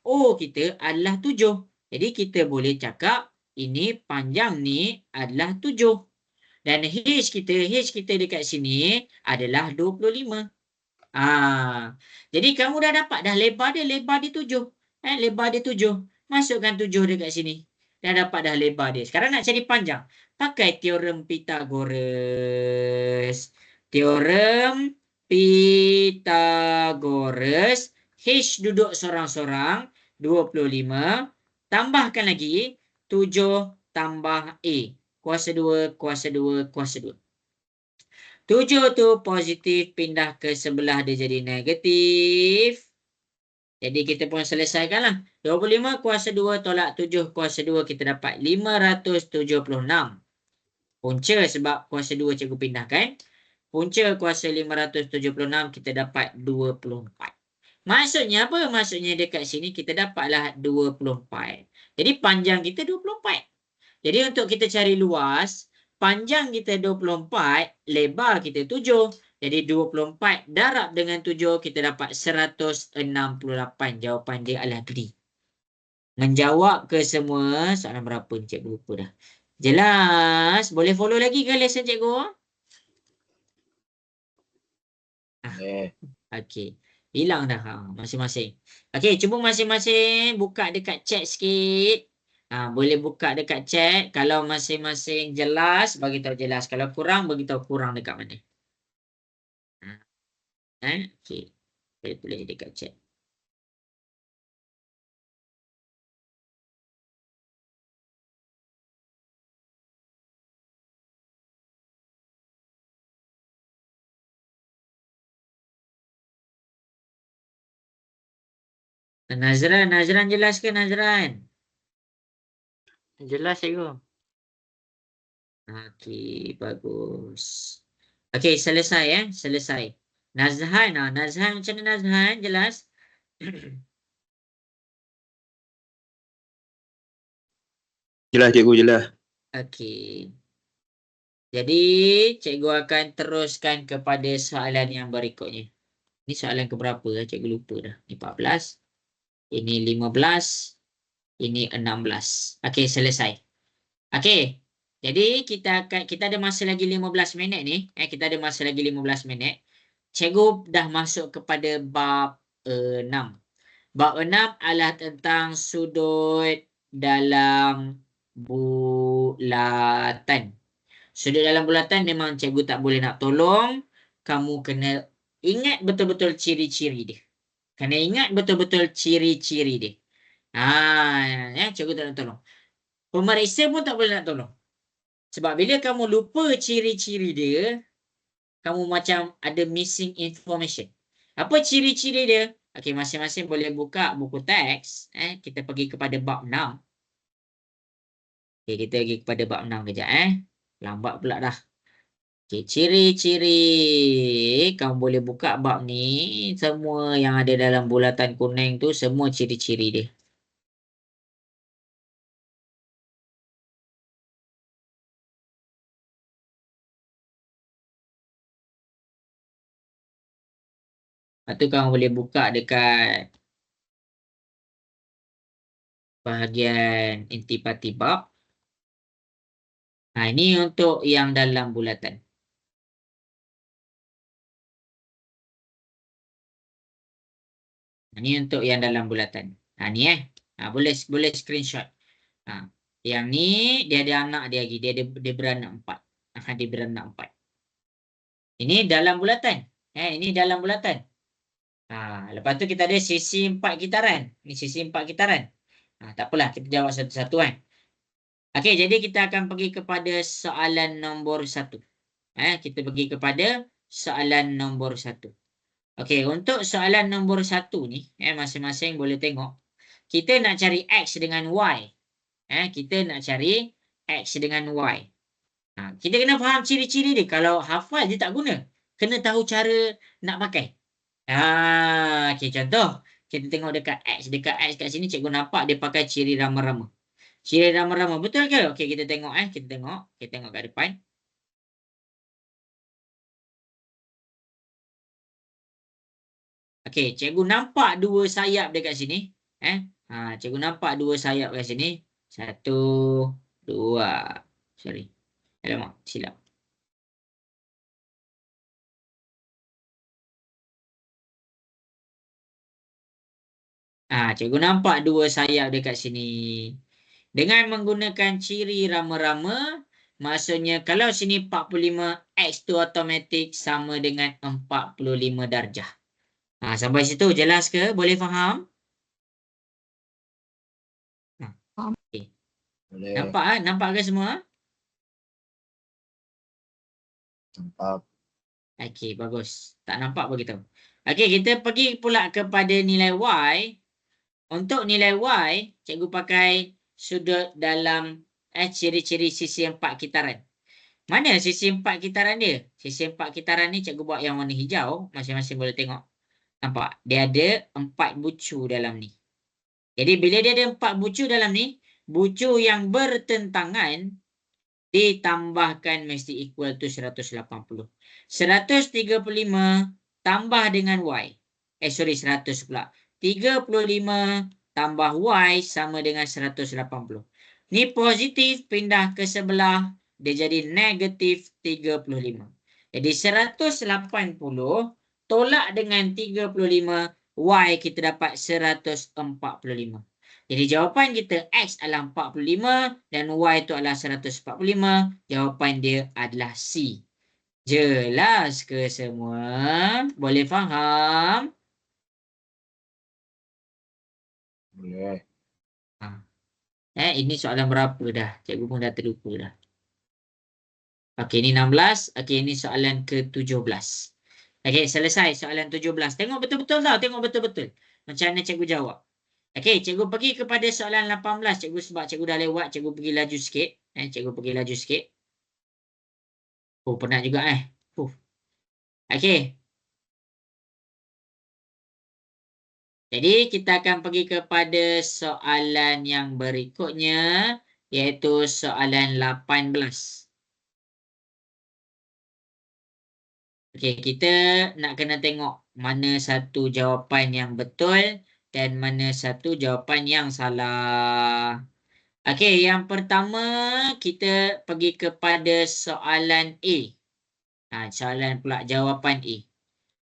O kita adalah 7. Jadi kita boleh cakap ini panjang ni adalah 7. Dan H kita dekat sini adalah 25. Jadi kamu dah dapat dah lebar dia 7. Lebar dia 7. Masukkan 7 dekat sini. Dah dapat dah lebar dia. Sekarang nak cari panjang. Pakai teorem Pythagoras. H duduk sorang-sorang 25. Tambahkan lagi 7 tambah A. Kuasa 2. 7 tu positif, pindah ke sebelah dia jadi negatif. Jadi kita pun selesaikanlah. 25 kuasa 2 tolak 7 kuasa 2 kita dapat 576. Punca sebab kuasa 2 cikgu pindahkan. Punca kuasa 576 kita dapat 24. Maksudnya apa? Maksudnya dekat sini kita dapatlah 24. Jadi panjang kita 24. Jadi untuk kita cari luas, panjang kita 24, lebar kita 7. Jadi 24 darab dengan 7 kita dapat 168. Jawapan dia adalah D. Menjawab ke semua soalan berapa ni cikgu lupa dah. Jelas? Boleh follow lagi ke lesson cikgu? Okey. Hilang dah masing-masing. Okey, cuba masing-masing buka dekat chat sikit. Boleh buka dekat chat. Kalau masing-masing jelas, bagi tahu jelas. Kalau kurang, bagi tahu kurang dekat mana. Okey. Boleh tulis dekat chat. Nazran jelas ke Nazran?
Jelas cikgu.
Okey, bagus. Okey, selesai selesai. Nazhan, Nazhan macam mana Nazhan? Jelas?
Jelas cikgu, jelas.
Okey. Jadi, cikgu akan teruskan kepada soalan yang berikutnya. Ini soalan keberapa? Cikgu lupa dah. Ini 14. Ini 15. Ini 16. Okey, selesai. Okey. Jadi, kita ada masa lagi 15 minit ni. Kita ada masa lagi 15 minit. Cikgu dah masuk kepada bab 6. Bab 6 adalah tentang sudut dalam bulatan. Sudut dalam bulatan memang cikgu tak boleh nak tolong. Kamu kena ingat betul-betul ciri-ciri dia. Kena ingat betul-betul ciri-ciri dia. Cikgu tak nak tolong. Pemeriksa pun tak boleh nak tolong. Sebab bila kamu lupa ciri-ciri dia, kamu macam ada missing information. Apa ciri-ciri dia? Okey, masing-masing boleh buka buku teks. Kita pergi kepada bab 6. Okey, kita pergi kepada bab 6 kejap. Lambat pula dah. Okey, ciri-ciri. Kamu boleh buka bab ni. Semua yang ada dalam bulatan kuning tu, semua ciri-ciri dia. Lepas tu kamu boleh buka dekat bahagian intipati bab. Ini untuk yang dalam bulatan. Ini untuk yang dalam bulatan. Ni boleh screenshot. Yang ni dia ada anak dia lagi. Dia beranak 4. Dia beranak 4. Ini dalam bulatan. Ini dalam bulatan. Lepas tu kita ada sisi 4 kitaran. Ini sisi 4 kitaran. Tak apalah, kita jawab satu-satu kan. Okey, jadi kita akan pergi kepada soalan nombor 1. Kita pergi kepada soalan nombor 1. Okey, untuk soalan nombor 1 ni, masing-masing boleh tengok. Kita nak cari X dengan Y. Kita nak cari X dengan Y. Kita kena faham ciri-ciri dia. Kalau hafal dia tak guna. Kena tahu cara nak pakai. Okey, contoh. Kita tengok dekat X. Dekat X kat sini cikgu nampak dia pakai ciri rama-rama. Ciri rama-rama. Betul ke? Okey, kita tengok. Kita tengok kat depan. Okey, cikgu nampak 2 sayap dekat sini. Cikgu nampak 2 sayap kat sini. 1, 2. Sorry. Alamak, silap. Cikgu nampak 2 sayap dekat sini. Dengan menggunakan ciri rama-rama, maksudnya kalau sini 45, X tu automatik sama dengan 45 darjah. Sampai situ jelas ke? Boleh faham? Okay.
Boleh.
Nampak ke semua?
Nampak.
Okey, bagus. Tak nampak beritahu. Okey, kita pergi pula kepada nilai Y. Untuk nilai Y, cikgu pakai sudut dalam ciri-ciri sisi 4 kitaran. Mana sisi 4 kitaran dia? Sisi 4 kitaran ni cikgu buat yang warna hijau. Masing-masing boleh tengok. Nampak? Dia ada 4 bucu dalam ni. Jadi bila dia ada 4 bucu dalam ni, bucu yang bertentangan ditambahkan mesti equal to 180. 135 tambah dengan Y. 100 pula. 35 tambah Y sama dengan 180. Ni positif pindah ke sebelah. Dia jadi negatif 35. Jadi 180 tolak dengan 35. Y kita dapat 145. Jadi jawapan kita X adalah 45 dan Y itu adalah 145. Jawapan dia adalah C. Jelas ke semua? Boleh faham?
Boleh.
Ini soalan berapa dah? Cikgu pun dah terlupa dah. Okey, ini 16. Okey, ini soalan ke-17. Okey, selesai soalan 17. Tengok betul-betul tau. Tengok betul-betul. Macam mana cikgu jawab. Okey, cikgu pergi kepada soalan 18. Cikgu sebab cikgu dah lewat, cikgu pergi laju sikit. Cikgu pergi laju sikit. Oh, penat juga Okey. Jadi, kita akan pergi kepada soalan yang berikutnya, iaitu soalan 18. Okey, kita nak kena tengok mana satu jawapan yang betul dan mana satu jawapan yang salah. Okey, yang pertama kita pergi kepada soalan A. Soalan pula jawapan A.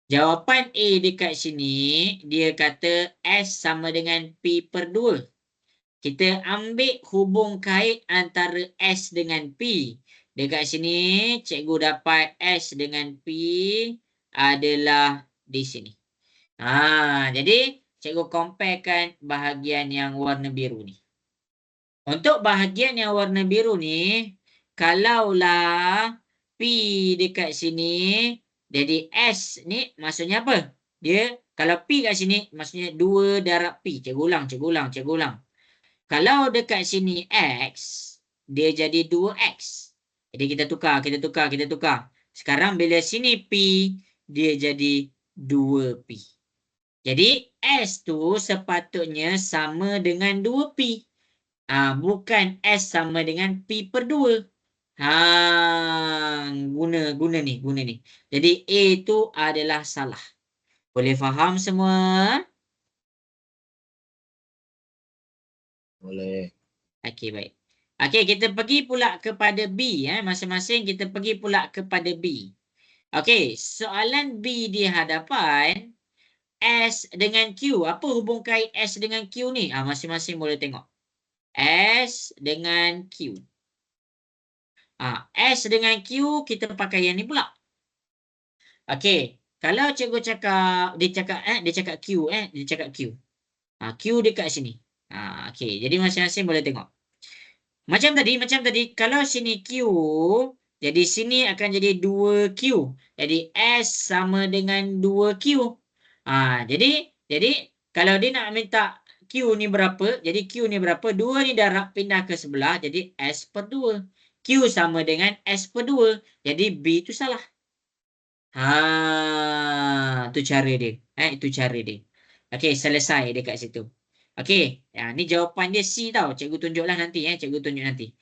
Jawapan A dekat sini, dia kata S sama dengan P per 2. Kita ambil hubung kait antara S dengan P. Dekat sini, cikgu dapat S dengan P adalah di sini. Jadi, cikgu comparekan bahagian yang warna biru ni. Untuk bahagian yang warna biru ni, kalaulah P dekat sini, jadi S ni maksudnya apa? Dia, kalau P kat sini, maksudnya 2 darab P. Cikgu ulang. Kalau dekat sini X, dia jadi 2X. Jadi kita tukar. Sekarang bila sini P, dia jadi 2P. Jadi S tu sepatutnya sama dengan 2P. Bukan S sama dengan P per 2. Guna ni. Jadi A tu adalah salah. Boleh faham semua?
Boleh.
Okey, baik. Okey, kita pergi pula kepada B. Masing-masing kita pergi pula kepada B. Okey, soalan B di hadapan S dengan Q. Apa hubung kait S dengan Q ni? Masing-masing boleh tengok. S dengan Q. S dengan Q, kita pakai yang ni pula. Okey, kalau cikgu cakap, dia cakap Q, dia cakap Q. Q dekat sini. Okey, jadi masing-masing boleh tengok. Macam tadi, kalau sini Q, jadi sini akan jadi 2Q. Jadi S sama dengan 2Q. Jadi kalau dia nak minta Q ni berapa, jadi Q ni berapa? 2 ni darab pindah ke sebelah, jadi S per 2. Q sama dengan S per 2. Jadi B tu salah. Itu cara dia. Itu cara dia. Okey, selesai dekat situ. Okey, ni jawapan dia C tau. Cikgu tunjuklah nanti. Cikgu tunjuk nanti.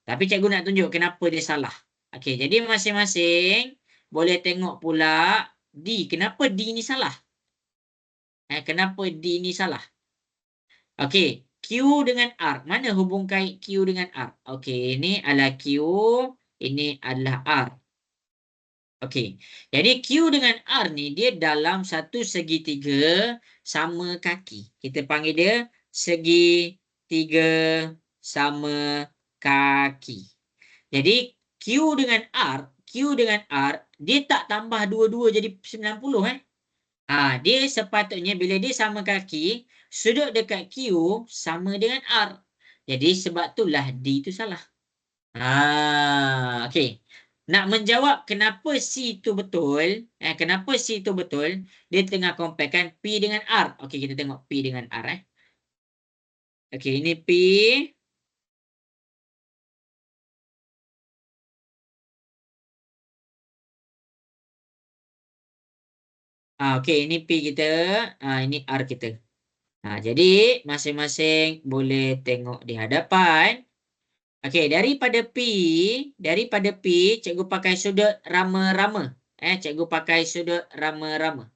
Tapi cikgu nak tunjuk kenapa dia salah. Okey, jadi masing-masing boleh tengok pula D. Kenapa D ni salah? Kenapa D ni salah? Okey, Q dengan R. Mana hubung kait Q dengan R? Okey, ini adalah Q. Ini adalah R. Okey, jadi Q dengan R ni dia dalam satu segitiga sama kaki. Kita panggil dia segitiga sama kaki. Jadi Q dengan R dia tak tambah dua-dua jadi 90 dia sepatutnya bila dia sama kaki, sudut dekat Q sama dengan R. Jadi sebab itulah D itu salah. Okey. Nak menjawab kenapa C itu betul, dia tengah comparekan P dengan R. Okey, kita tengok P dengan R. Okey, ini P. Okey, ini P kita. Ini R kita. Jadi masing-masing boleh tengok di hadapan. Okey, daripada P, cikgu pakai sudut rama-rama. Cikgu pakai sudut rama-rama.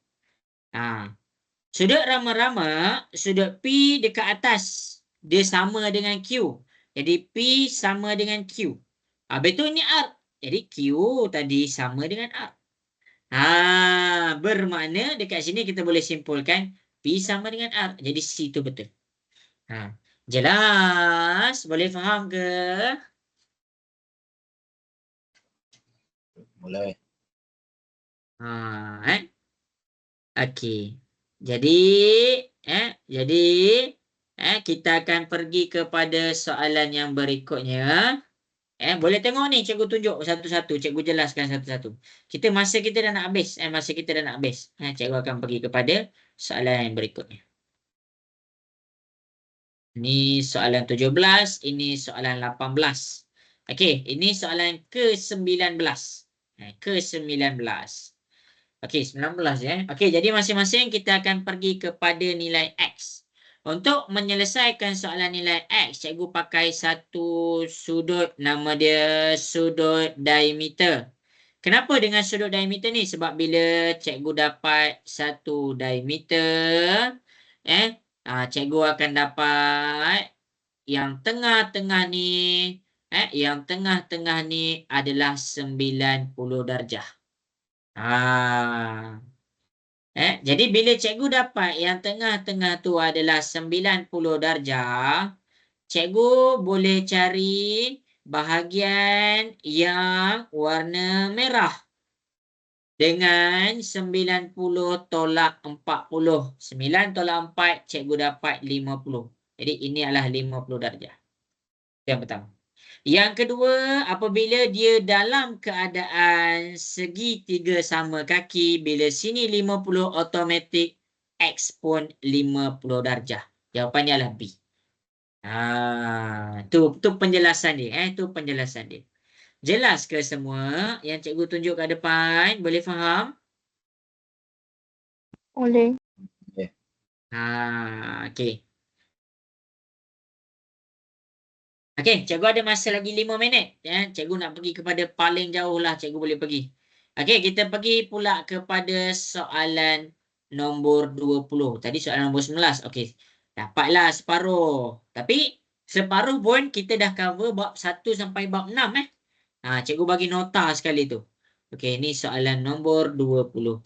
Sudut rama-rama, sudut P dekat atas. Dia sama dengan Q. Jadi P sama dengan Q. Betul ni R. Jadi Q tadi sama dengan R. Bermakna dekat sini kita boleh simpulkan P sama dengan R. Jadi C tu betul. Jelas? Boleh faham ke?
Mulai.
Okey. Jadi kita akan pergi kepada soalan yang berikutnya. Boleh tengok ni, cikgu tunjuk satu-satu, cikgu jelaskan satu-satu. Masa kita dah nak habis. Cikgu akan pergi kepada soalan yang berikutnya. Ini soalan 17, ini soalan 18. Okey, ini soalan ke-19. Ke-19. Okey, 19 ya. Okey, jadi masing-masing kita akan pergi kepada nilai X. Untuk menyelesaikan soalan nilai X, cikgu pakai satu sudut, nama dia sudut diameter. Kenapa dengan sudut diameter ni? Sebab bila cikgu dapat satu diameter, cikgu akan dapat yang tengah-tengah ni, yang tengah-tengah ni adalah 90 darjah. Jadi bila cikgu dapat yang tengah-tengah tu adalah 90 darjah, cikgu boleh cari bahagian yang warna merah dengan 90 tolak 40. 9 tolak 4, cikgu dapat 50. Jadi ini adalah 50 darjah. Yang pertama. Yang kedua, apabila dia dalam keadaan segitiga sama kaki, bila sini 50, automatik X pun 50 darjah. Jawapannya adalah B. Tu penjelasan dia. Tu penjelasan dia. Jelas ke semua yang cikgu tunjuk kat depan? Boleh faham?
Boleh.
Okey. Okey, cikgu ada masa lagi 5 minit. Cikgu nak pergi kepada paling jauh lah cikgu boleh pergi. Okey, kita pergi pula kepada soalan nombor 20. Tadi soalan nombor 19. Okey, dapatlah separuh. Tapi separuh pun kita dah cover bab 1 sampai bab 6. Cikgu bagi nota sekali tu. Okey, ni soalan nombor 20.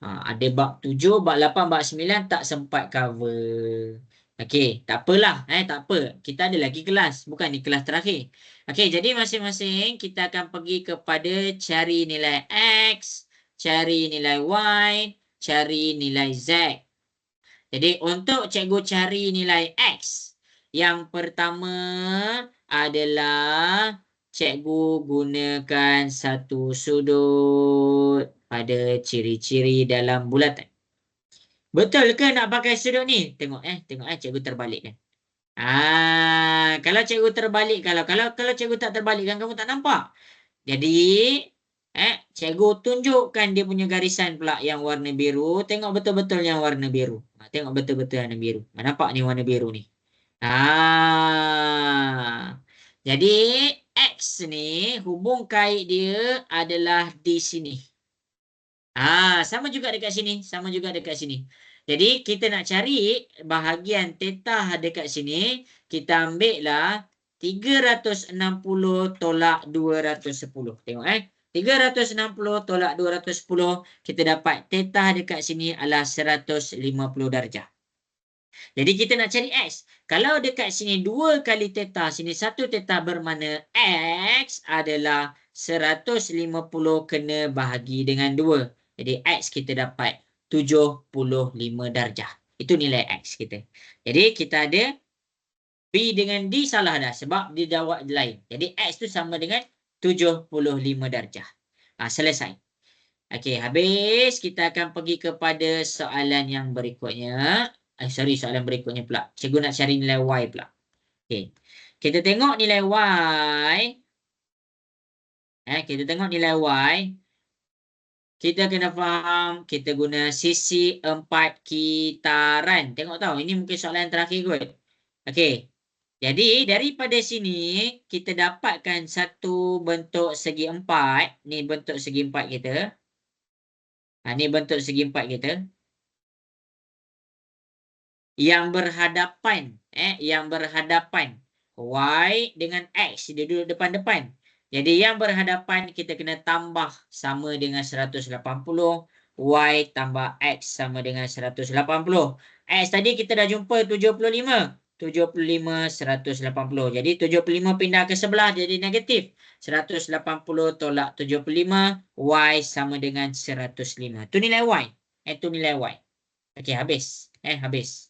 Ada bab 7, bab 8, bab 9 tak sempat cover. Okey, tak apalah. Tak apa. Kita ada lagi kelas. Bukan ni kelas terakhir. Okey, jadi masing-masing kita akan pergi kepada cari nilai X, cari nilai Y, cari nilai Z. Jadi untuk cikgu cari nilai X, yang pertama adalah cikgu gunakan satu sudut pada ciri-ciri dalam bulatan. Betul ke nak pakai sudut ni? Tengok cikgu terbalikkan. Kalau cikgu terbalik, kalau cikgu tak terbalikkan, kamu tak nampak. Jadi cikgu tunjukkan dia punya garisan pula yang warna biru. Tengok betul-betul yang warna biru. Tengok betul-betul warna biru. Nampak ni warna biru ni. Jadi X ni hubung kait dia adalah di sini. Sama juga dekat sini. Sama juga dekat sini. Jadi kita nak cari bahagian theta dekat sini. Kita ambil lah 360 tolak 210. Tengok 360 tolak 210. Kita dapat theta dekat sini adalah 150 darjah. Jadi kita nak cari X. Kalau dekat sini 2 kali theta, sini 1 theta, bermakna X adalah 150 kena bahagi dengan 2. Jadi X kita dapat 75 darjah. Itu nilai X kita. Jadi kita ada B dengan D salah dah sebab dia jawab lain. Jadi X tu sama dengan 75 darjah. Selesai. Okey, habis kita akan pergi kepada soalan yang berikutnya. Soalan berikutnya pula. Cikgu nak cari nilai Y pula. Okey. Kita tengok nilai Y. Kita tengok nilai Y. Kita kena faham, kita guna sisi 4 kitaran. Tengok tahu, ini mungkin soalan terakhir kot. Okey. Jadi, daripada sini, kita dapatkan satu bentuk segi 4. Ni bentuk segi 4 kita. Ni bentuk segi 4 kita. Yang berhadapan. Yang berhadapan. Y dengan X. Dia duduk depan-depan. Jadi yang berhadapan kita kena tambah sama dengan 180. Y tambah X sama dengan 180. X tadi kita dah jumpa 75. 75, 180. Jadi 75 pindah ke sebelah jadi negatif. 180 tolak 75. Y sama dengan 105. Itu nilai Y. Itu nilai Y. Okey, habis. Habis.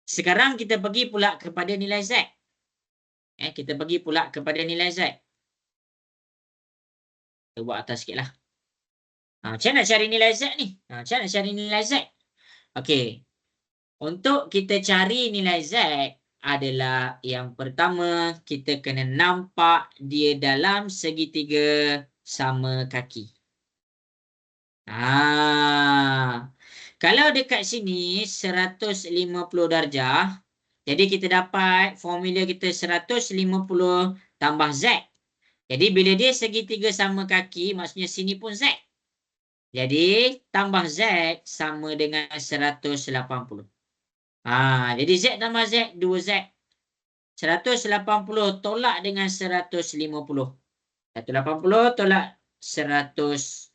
Sekarang kita pergi pula kepada nilai Z. Kita pergi pula kepada nilai Z. Kita buat atas sikit lah. Macam nak cari nilai Z ni? Macam nak cari nilai Z? Okey. Untuk kita cari nilai Z adalah yang pertama, kita kena nampak dia dalam segitiga sama kaki. Kalau dekat sini 150 darjah, jadi kita dapat formula kita 150 tambah Z. Jadi bila dia segitiga sama kaki, maksudnya sini pun Z. Jadi tambah Z sama dengan 180. Jadi Z tambah Z, 2Z. 180 tolak dengan 150. 180 tolak 100.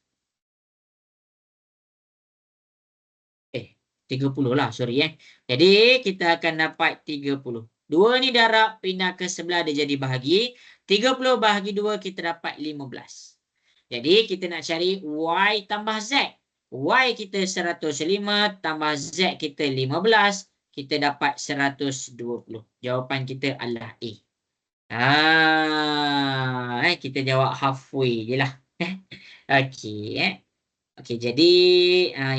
30 lah, sorry Jadi kita akan dapat 30. 2 ni darab, pindah ke sebelah dia jadi bahagi. 30 bahagi 2 kita dapat 15. Jadi kita nak cari Y tambah Z. Y kita 105 tambah Z kita 15. Kita dapat 120. Jawapan kita adalah A. Kita jawab halfway je lah. Okey. Okey, jadi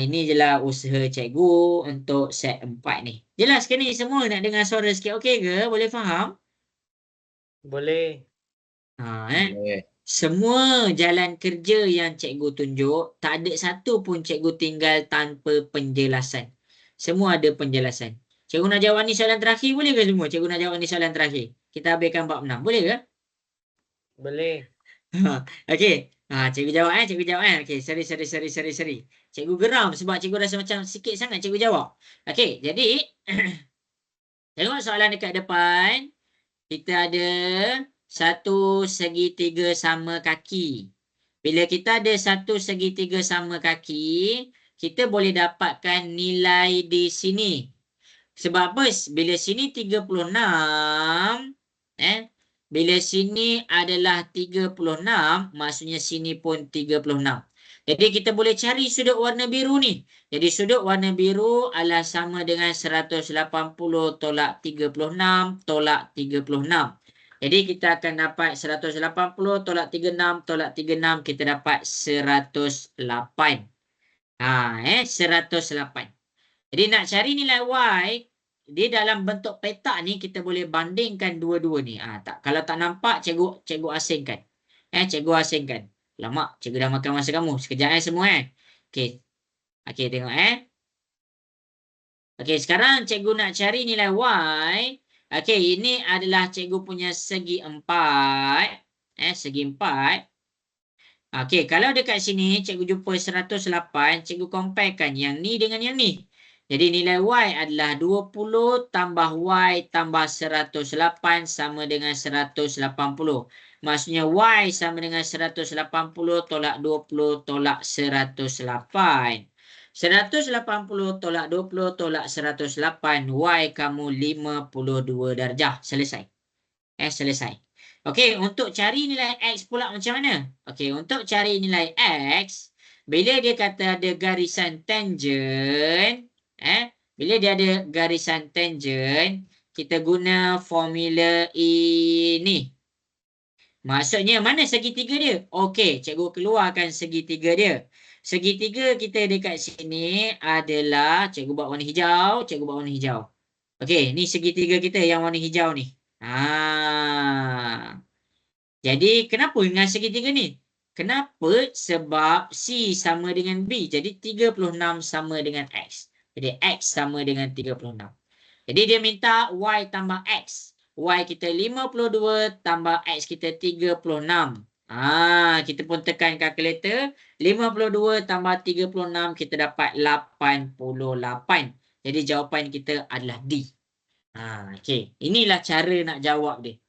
ini je lah usaha cikgu untuk set 4 ni. Jelas ke ni semua? Nak dengar suara sikit okey ke? Boleh faham?
Boleh.
Boleh.
Semua jalan kerja yang cikgu tunjuk, tak ada satu pun cikgu tinggal tanpa penjelasan. Semua ada penjelasan. Cikgu nak jawab ni soalan terakhir, boleh ke semua? Cikgu nak jawab ni soalan terakhir. Kita habiskan bab 6. Boleh ke?
Boleh.
Okey. Cikgu jawab cikgu jawab Okey, seri. Cikgu geram sebab cikgu rasa macam sikit sangat cikgu jawab. Okey, jadi tengok soalan dekat depan. Kita ada satu segitiga sama kaki. Bila kita ada satu segitiga sama kaki, kita boleh dapatkan nilai di sini. Sebab apa? Bila sini 36, bila sini adalah 36, maksudnya sini pun 36. Jadi kita boleh cari sudut warna biru ni. Jadi sudut warna biru adalah sama dengan 180 tolak 36 tolak 36. Jadi kita akan dapat 180 tolak 36 tolak 36, kita dapat 108. 108. Jadi nak cari nilai Y, dia dalam bentuk petak ni kita boleh bandingkan dua-dua ni. Kalau tak nampak, cikgu asingkan. Cikgu asingkan. Lama, cikgu dah makan masa kamu. Sekejap semua Okey. Okey, tengok Okey, sekarang cikgu nak cari nilai Y. Okey, ini adalah cikgu punya segi 4. Segi 4. Okey, kalau dekat sini cikgu jumpa 108, cikgu comparekan yang ni dengan yang ni. Jadi nilai Y adalah 20 tambah Y tambah 108 sama dengan 180. Maksudnya Y sama dengan 180 tolak 20 tolak 108. 180 tolak 20 tolak 108. Y kamu 52 darjah. Selesai. Selesai. Okey, untuk cari nilai X pula macam mana? Okey, untuk cari nilai X, bila dia kata ada garisan tangent, bila dia ada garisan tangent, kita guna formula ini. Maksudnya mana segitiga dia? Okey, cikgu keluarkan segitiga dia. Segitiga kita dekat sini adalah, cikgu buat warna hijau, Okey, ni segitiga kita yang warna hijau ni. Jadi kenapa dengan segitiga ni? Kenapa? Sebab C sama dengan B. Jadi 36 sama dengan X. Jadi X sama dengan 36. Jadi dia minta Y tambah X. Y kita 52 tambah X kita 36. Kita pun tekan kalkulator. 52 tambah 36 kita dapat 88. Jadi jawapan kita adalah D. Okey. Inilah cara nak jawab dia.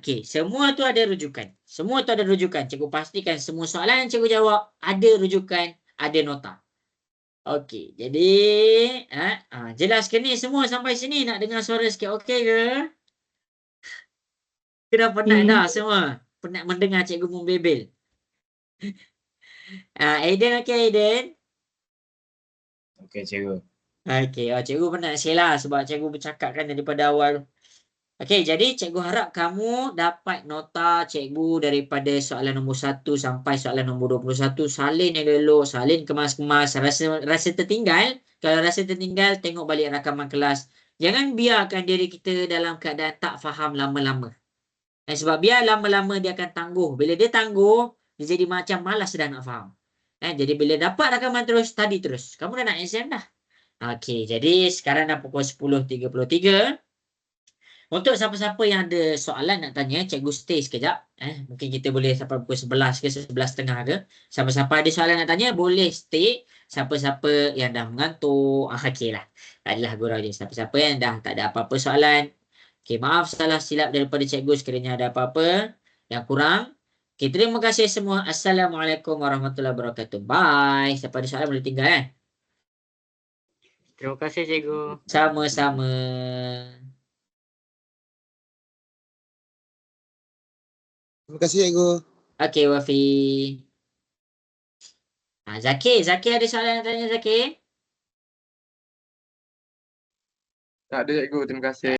Okey. Semua tu ada rujukan. Semua tu ada rujukan. Cikgu pastikan semua soalan yang cikgu jawab ada rujukan, ada nota. Okey. Jadi, jelas ke ni semua sampai sini? Nak dengar suara sikit okey ke? Kita penat dah semua. Penat mendengar cikgu membebel. Aiden okey Aiden?
Okey, cikgu.
Okey. Cikgu penat lah sebab cikgu bercakap kan daripada awal. Okey, jadi cikgu harap kamu dapat nota cikgu daripada soalan nombor 1 sampai soalan nombor 21. Salin yang elok, salin kemas-kemas. Rasa tertinggal. Kalau rasa tertinggal, tengok balik rakaman kelas. Jangan biarkan diri kita dalam keadaan tak faham lama-lama. Sebab biar lama-lama dia akan tangguh. Bila dia tangguh, dia jadi macam malas dah nak faham. Jadi bila dapat rakaman terus, study terus. Kamu dah nak exam dah. Okey, jadi sekarang dah pukul 10.33. Untuk siapa-siapa yang ada soalan nak tanya, cikgu stay sekejap. Mungkin kita boleh sampai pukul 11 ke 11.30 ke. Siapa-siapa ada soalan nak tanya, boleh stay. Siapa-siapa yang dah mengantuk, okey lah. Adalah gurau je. Siapa-siapa yang dah tak ada apa-apa soalan. Okey, maaf salah silap daripada cikgu sekiranya ada apa-apa yang kurang. Okey, terima kasih semua. Assalamualaikum warahmatullahi wabarakatuh. Bye. Siapa ada soalan boleh tinggal.
Terima kasih cikgu.
Sama-sama.
Terima kasih cikgu.
Okey, Wafi. Zakir ada soalan nak tanya Zakir?
Tak ada cikgu, terima kasih.